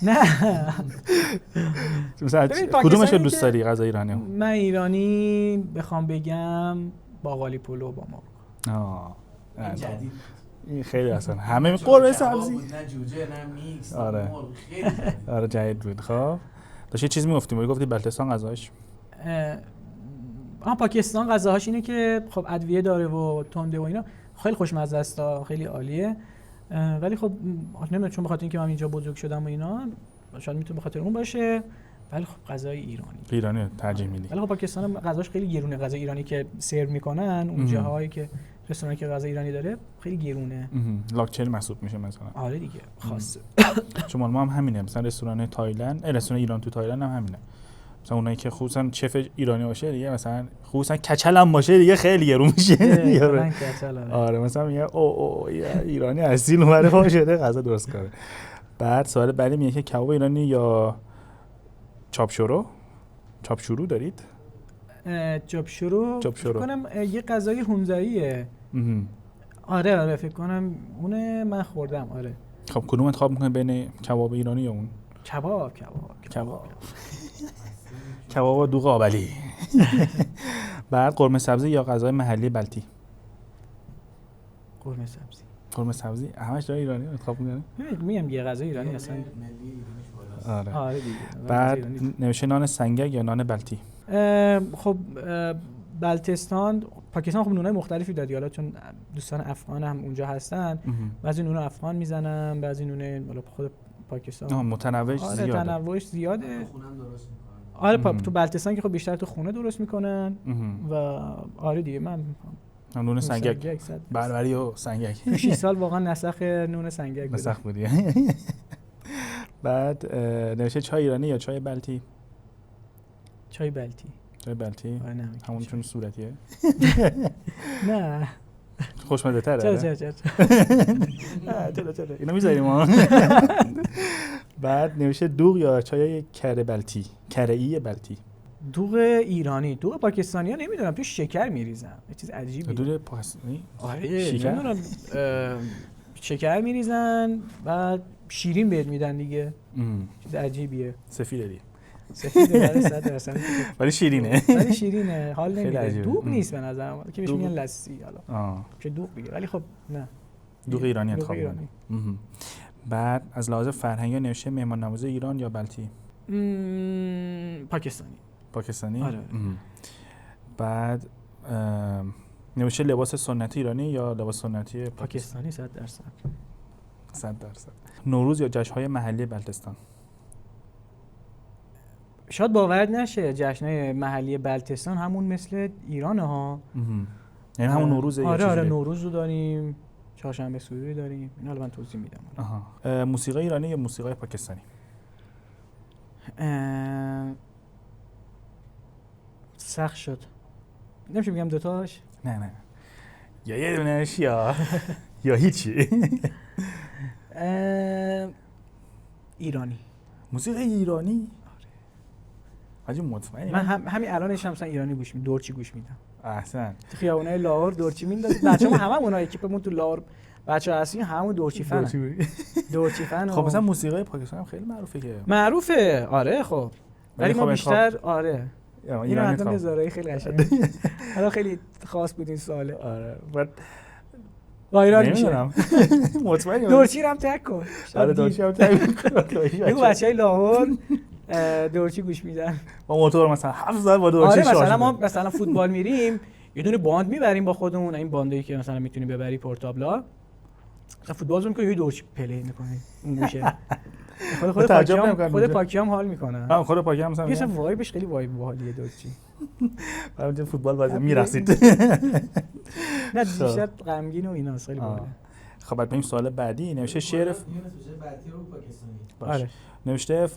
نه.
مثلا کدومش رو دوست داری غذای ایرانی؟
من ایرانی بخوام بگم باقالی پلو با مرغ.
جدید
این خیلی اصلا همه قرمه سبزی
نه جوجه نه میکس.
آره.
خیلی
آره جدید بود. خب داشتی چیز میگفتیم گفتی بلتستان غذاش
پاکستان غذاهاش اینه که خب ادویه داره و تنده و اینا خیلی خوشمزه است، خیلی عالیه. ولی خب نمیدونم چون بخاطر اینکه من اینجا بزرگ شدم و اینا شاید میتونه بخاطر اون باشه. ولی خب غذای ایرانی
ترجیح میدی؟
ولی خب پاکستان غذاش خیلی گرونه. غذای ایرانی که سرو میکنن اون جاهایی که رستورانی که غذا ایرانی داره خیلی گرونه.
لاکچری محسوب میشه مثلا.
آره دیگه خاصه.
چون ما هم همینه. مثلا رستوران تایلند، رستوران ایران تو تایلند هم همینه. مثلا اونایی که خصوصا شف ایرانی باشه دیگه، مثلا خصوصا کچل هم باشه دیگه خیلی گرون میشه. آره مثلا میگه او ایرانی اصیل اومده پا شده غذا درست کنه. بعد سوال بعدی میگه که کباب ایرانی یا چاپشورو دارید؟
چاپشورو فکر کنم یه غذای هونزاییه. آره فکر کنم اونه من خوردم. آره.
خب کدوم انتخاب میکنه بین کباب ایرانی یا اون؟ کباب دو قابلی. بعد قرمه سبزی یا غذای محلی بلتی؟ قرمه سبزی همش داره ایرانی انتخاب میکنه.
میگم یه غذای ایرانی اصلا
آره دیگه. بعد نوشه نان سنگک یا نان بلتی؟
خب بلتستان پاکستان خب نونای مختلفی دادی. حالا چون دوستان افغان هم اونجا هستن بعضی نون افغان میزنن، بعضی نون حالا خود پاکستان
متنوع زیاده.
تنوعش زیاده.
خونم درست میکنن.
آره تو بلتستان که خب بیشتر تو خونه درست میکنن و آره دیگه من
نون سنگک بربری و سنگک
6 سال واقعا نسخ نون سنگک بود.
نسخ بودی. بعد نوشه چای ایرانی یا چای بلتی؟
چای بلتی.
آره نه همون چون صورتیه.
نه
خوشمزه تره. چرا اینا میذاریم ما. بعد نوشه دوغ یا چای کره بلتی؟ کره‌ای بلتی؟
دوغ ایرانی. دوغ پاکستانی ها نمیدونم تو شکر میریزن، یه چیز عجیبیه.
دوغ پاکستانی؟
آره نمیدونم شکر میریزن بعد شیرین بهت میدن دیگه. چیز عجیبیه.
سفیده دیگه.
سفیده 100%.
ولی شیرینه.
حال نمیده. دوغ نیست به نظرم که بهش میگن لسی. حالا که دوغ بگه ولی خب نه
دوغ ایرانی انتخاب کنی. بعد از لحاظ فرهنگی نوشته مهمان نوازی ایران یا بلتی؟
پاکستانی.
آره. بعد نوشته لباس سنتی ایرانی یا لباس سنتی
پاکستانی 100%.
نوروز یا جشن‌های محلی بلتستان؟
شاید باورت نشه جشن‌های محلی بلتستان همون مثل ایرانه ها.
یعنی همون نوروزه.
آره نوروز رو داریم، چهارشنبه سوری داریم. اینا الان من توضیح میدم.
موسیقی ایرانی یا موسیقی پاکستانی؟
سخت شد. نمیشه بگم دوتاش؟
نه یا یه دونهش یا هیچی.
ایرانی.
موسیقی ایرانی؟ آره. مطمئنی؟
من همین الانش هم مثلا ایرانی گوش میدم، دورچی گوش میدم.
احسن.
تو خیابونای لاهور دورچی میندازه. بچه‌ها هممون اکیپمون تو لاهور بچه‌ها هستیم همون دورچی فن.
خب مثلا موسیقی پاکستان هم خیلی معروفه که.
معروفه. آره خب. ولی ما بیشتر آره. این حتما نظاره‌ای خیلی قشنگه. حالا خیلی خاص بود این سواله.
آره.
وایرال میشه.
مطمئنی؟
دورچی رو هم تگ کن.
آره دورچی هم تگ کن.
این بچه‌های لاهور دورچی گوش میدن.
با موتور مثلا 7 ساعت با دورچی شارژ.
آره مثلا ما مثلا فوتبال میریم یه دونه باند میبریم با خودمون، این باندایی که مثلا میتونی ببری پورتابلا، فوتبال بازی می‌کنی، یه دور پلی می‌کنی اون میشه. خود پاکیام حال میکنه.
خود پاکیام مثلا
مثلا وایبش خیلی وایب باحالیه دورچی.
برای فوتبال بازی میرسید.
نه بیشتر غمگین و اینا خیلی باحاله.
خب بعد بریم سوال بعدی. نوشته شعر
بعدی رو پاکستانی.
آره.
نوشته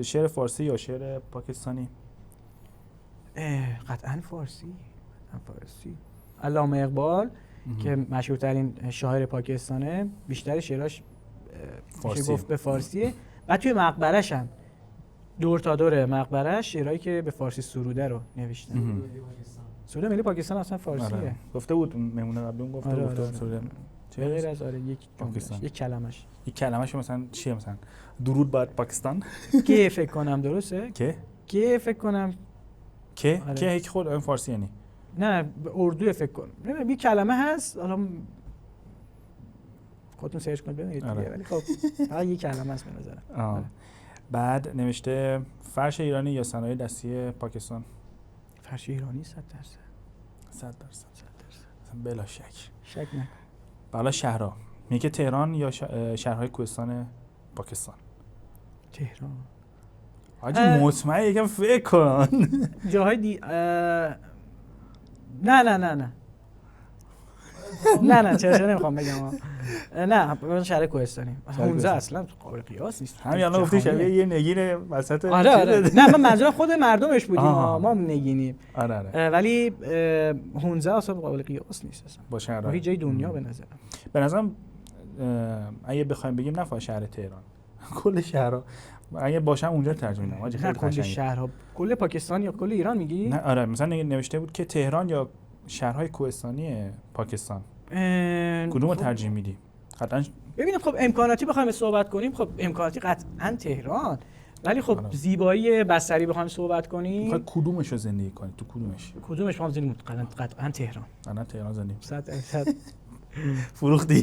شعر فارسی یا شعر پاکستانی؟
قطعاً فارسی. علامه اقبال که مشهورترین شاعر پاکستانه، بیشتر شعراش میشه گفت به فارسیه. و توی مقبرش هم دور تا دور مقبرش شعرهایی که به فارسی سروده رو نوشتن. سروده ملی پاکستان اصلا فارسیه.
آره. گفته بود مهمون قبلی اون گفته سروده.
چه غیر از یک کلمش
مثلا چیه؟ مثلا درود بر پاکستان
که فکر کنم درسته؟ که فکر کنم
که خود فارسی یعنی
نه اردو فکر کنم. نمیدونم یه کلمه هست، حالا خودتون سرچ کنید ببینید دیگه، ولی خب فقط یه کلمه است به نظرم.
بعد نوشته فرش ایرانی یا صنایع دستی پاکستان؟
فرش ایرانی 100%.
100% بلا شک
نکن.
بالا شهرها میگه تهران یا شهرهای کوهستان پاکستان؟
تهران.
حاجی مطمئن یکم فکر کن.
جاهای نه چرا نمیخوام بگم. نه من شهر کوهستانی. هونزه اصلا قابل قیاس نیست.
همین الان گفتی شبیه یه نگین وسط.
آره. نه من منظورم خود مردمش بودیم، ما نگینیم.
آره.
ولی هونزه اصلا قابل قیاس نیست اصلا
با شهرها
هیچ جای دنیا
به نظرم اگه بخوایم بگیم نه فقط شهر تهران، کل شهرها اگه باشم اونجا ترجمه میدم. حاجی خیلی
کل شهرها، کل پاکستان یا کل ایران میگی؟
نه آره، مثلا نوشته بود که تهران یا شهرهای کوهستانی پاکستان، کدوم رو ترجیح میدی؟ قطعاً
ببینید خب امکاناتی بخوایم صحبت کنیم، خب امکاناتی قطعاً تهران، ولی خب زیبایی بصری بخوایم صحبت کنیم،
میخوای کدومش رو زندگی کنی؟ تو کدومش
بخوام زندگی کنم؟ قطعاً تهران.
الان تهران زندگی
100%
فروختی.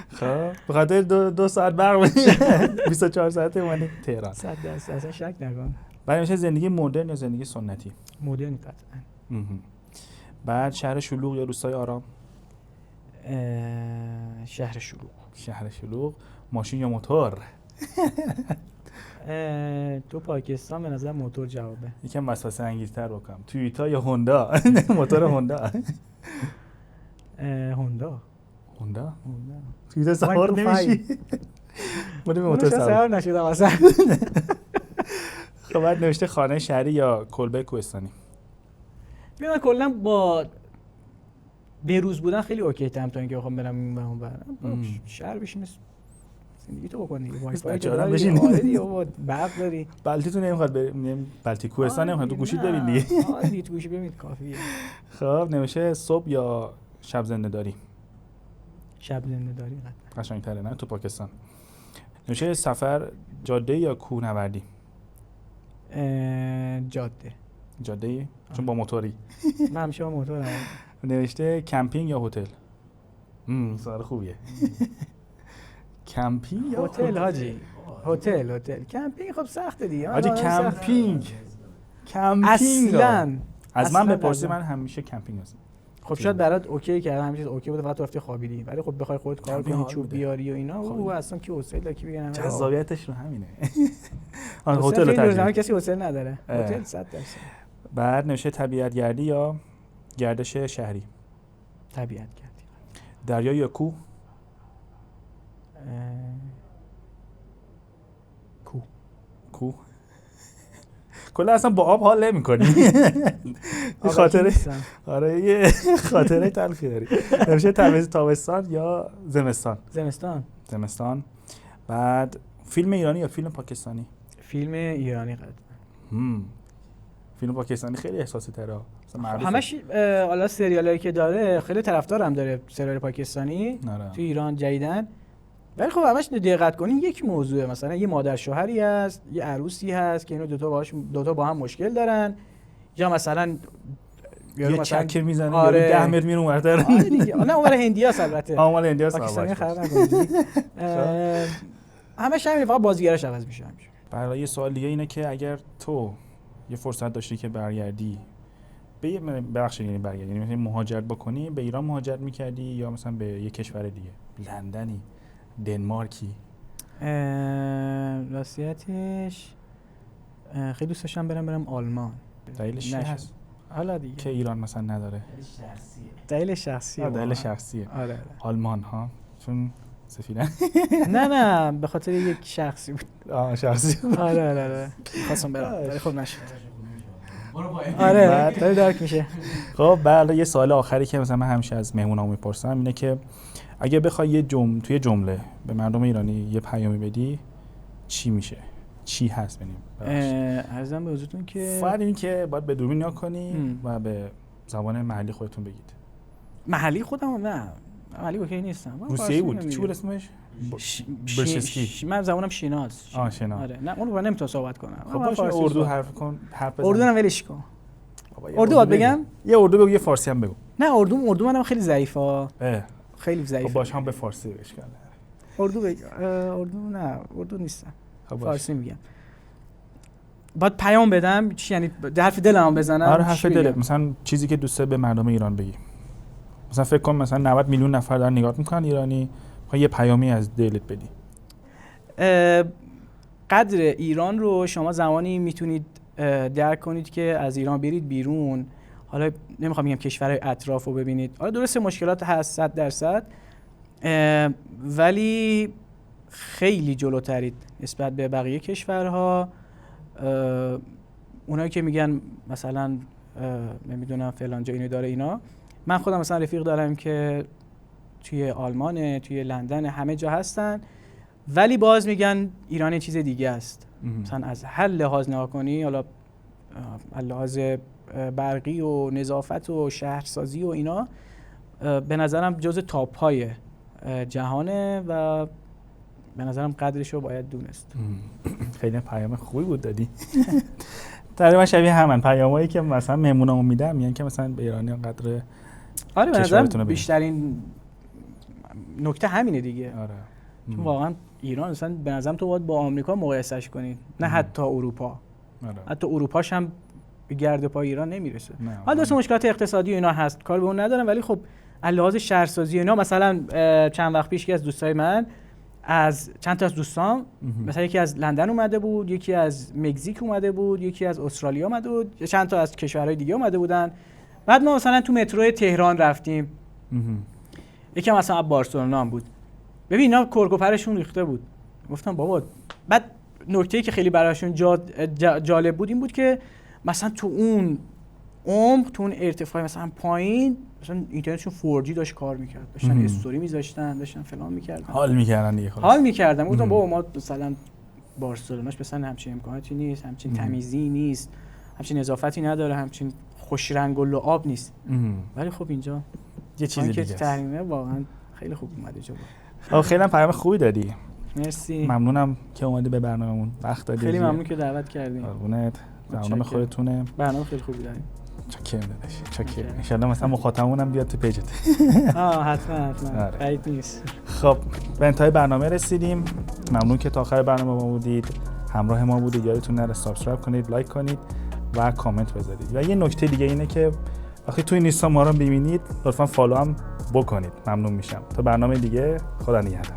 خب بخاطر 2 ساعت برق 24 ساعته اومدی تهران.
100% اصلا شک نکن.
بعد میشه زندگی مدرن یا زندگی سنتی؟
مدرن قطعاً.
بعد شهر شلوغ یا روستای آرام؟
شهر شلوغ. ماشین
یا موتور؟
تو پاکستان به نظر موتور جوابه.
یکم وسوسه انگیزتر بکنم، تویوتا یا هوندا؟ موتور هوندا.
هوندا.
تویوتا سوار نمیشی؟ من موتور
سوار نشدم اصلا.
خب بعد نوشته خانه شهری یا کلبه کوهستانی؟
من کلا با بروز بودن خیلی اوکی تام تا اینکه بخوام برم این اون برم. شهر بشین زندگی تو بکنی، وای فای
جارم بشین.
آره دیگه برق داری.
بلتیتون نمیخواد بریم بلتی کوهستان، نمیخواد تو گوشیت ببین دیگه.
آره تو گوشی ببین کافیه.
خب نوشته صبح یا شب زنده داری؟
شب زنده داری
قشنگ‌تره نه تو پاکستان. نوشته سفر جاده یا کوهنوردی؟ جاده چون با موتوری.
من همیشه با موتورم.
نوشته کمپینگ یا هتل؟ سوال خوبیه. کمپینگ یا
هتل حاجی؟ هتل. کمپینگ خب سخته دیگه.
حاجی کمپینگ
اصلا
از من بپرسی من همیشه کمپینگ هستم.
خب شاید برات اوکی کردم، همه چیز اوکی بوده، فقط تو رفتی خوابیدی، ولی خب بخوای خودت کار کنی، چوب بیاری و اینا، او اصلا کی حوصله کی بگن.
جذابیتش رو همینه.
هتل ترجمه کسی حوصله نداره. هتل 100%.
بعد نوشته طبیعت گردی یا گردش شهری؟
طبیعت گردی.
دریا یا کوه؟ کوه. کلا اصلا با آب حال نمی‌کنی. خاطره آره یه خاطره تلخی داری. نمیشه تابستان یا زمستان. بعد فیلم ایرانی یا فیلم پاکستانی؟
فیلم ایرانی قطعا.
فیلم پاکستانی خیلی احساسی تره.
همش حالا سریالایی که داره خیلی طرفدارم داره سریال پاکستانی تو ایران جدیدن، ولی خب همش دقت کنین یک موضوعه، مثلا یه مادر شوهری هست، یه عروسی هست که اینو دوتا با هم مشکل دارن، یا مثلا
یه چکر میزنه یا 10 متر میره اونورتر.
آره دیگه. نه اونور هندیاست البته.
مال هندیاست.
پاکستانی خراب نکنید. همش همین، فقط بازیگراش عوض میشه همیشه.
برای یه سوال دیگه اینه که اگر تو یه فرصت داشتی که برگردی ببخشید یعنی برگردی، یعنی مثلا مهاجرت بکنی به ایران مهاجرت می‌کردی یا مثلا به یه کشور دیگه، لندنی، دنمارکی؟
راستیتش خیلی دوست داشتم برم آلمان.
دلیلش چی هست؟
حالا دیگه
که ایران مثلا نداره.
دلیل شخصیه.
دلیل شخصیه.
آره.
آلمان ها چون سفیدن.
نه به خاطر یک شخصی بود.
شخصی.
آره. خواستم برم ولی خب نشد.
آره
داره دارک میشه.
خب بعد یه سوال آخری که مثلا من همیشه از مهمونام میپرسم اینه که اگه بخوای توی جمله به مردم ایرانی یه پیامی بدی چی میشه؟ چی هست ببینیم؟
عرضم به حضورتون که
فقط این که باید به دوربین نگاه کنی و به زبان محلی خودتون بگید.
محلی خودم نه. محلی اوکی نیستم.
روسیه‌ای بود. چی بود اسمش؟ برشسکی.
من زبانم شیناز.
شینا.
آره. نه اون رو نمیتونم صحبت کنم.
خب باشه اردو حرف بزن.
اردو هم ولش کن. اردو باید بگم؟
یه اردو بگو، یه فارسی هم بگو.
نه اردو منم خیلی ضعیفه. خیلی ضعیفه.
خب باشه هم به فارسی اشکال نداره.
اردو نه اردو نیستم.
خب
فارسی میگم. باید پیام بدم چی، یعنی حرف دلمو بزنم؟
آره حرف دلت، مثلا چیزی که دوست داری به مردم ایران بگی. مثلا فکر کن مثلا 90 میلیون نفر دارن نگاه میکنن ایرانی، میخوای یه پیامی از دلت بدی.
قدر ایران رو شما زمانی میتونید درک کنید که از ایران برید بیرون. حالا نمیخوام بگم کشورهای اطراف رو ببینید، حالا درسته مشکلات هست 100%، ولی خیلی جلوترید نسبت به بقیه کشورها. اونایی که میگن مثلا نمیدونم فلان جا اینو داره اینا، من خودم مثلا رفیق دارم که توی آلمانه، توی لندن، همه جا هستن، ولی باز میگن ایران یه چیز دیگه است. مثلا از هر لحاظ نگاه کنی، حالا لحاظ برقی و نظافت و شهرسازی و اینا، به نظرم جز تاپ های جهانه و به نظرم قدرش رو باید دونست.
خیلی پیام خوبی بود دادی. تقریبا شبیه همین پیامایی که مثلا مهمونامو میدم، میگن که مثلا به ایرانیان قدر
آره به نظرم بیشترین نکته همینه دیگه.
آره.
چون واقعا ایران مثلا به نظرم تو باید با آمریکا مقایسهش کنی، نه حتی اروپا.
آره.
حتی اروپاش هم به گرد پای ایران نمیرسه. حالا دست مشکلات اقتصادی و اینا هست، کار به اون ندارم، ولی خب لحاظ شهرسازی اینا، مثلا چند وقت پیش که از دوستای من از چند تا از دوستان مثلا یکی از لندن اومده بود، یکی از مکزیک اومده بود، یکی از استرالیا اومده بود، چند تا از کشورهای دیگه اومده بودن. بعد ما مثلا تو مترو تهران رفتیم، یکی مثلا بارسلونا هم بود. ببین اینا کرکوپرشون ریخته بود. گفتم بابا. بعد نکته‌ای که خیلی براشون جالب بود این بود که مثلا تو اون عمق، تو اون ارتفاع مثلا پایین، مثلا اینترنتشون 4G داشت کار میکرد، داشتن استوری میذاشتن، داشتن فلان میکردن،
حال میکردن دیگه.
حال میکردن. گفتم بابا ما مثلا بارسلوناش مثلا همچین امکاناتی نیست، همچین تمیزی نیست، همچین نظافتی نداره، همچین خوش رنگ و لعاب نیست. ولی خب اینجا
یه چیزی دیگه است.
تحریمه واقعا خیلی خوب اومده جلو.
خب خیلی هم پیام خوبی دادی.
مرسی.
ممنونم که اومدی به برنامه‌مون وقت دادی.
خیلی ممنون که دعوت کردین.
قربونت. برنامه خودتونه.
برنامه خیلی خوبی دارین.
چاکرم داداش. چاکرم. ان شاءالله مثلا مخاطبمون هم بیاد تو پیجت.
حتما. بعید نیست.
خب به انتهای برنامه رسیدیم. ممنون که تا آخر برنامه ما بودید. همراه ما بودید. یادتون نره سابسکرایب کنید، لایک کنید و کامنت بذارید. و یه نکته دیگه اینه که وقتی توی اینستا ما رو ببینید لطفاً فالو هم بکنید. ممنون میشم. تا برنامه دیگه، خدا نگهدار.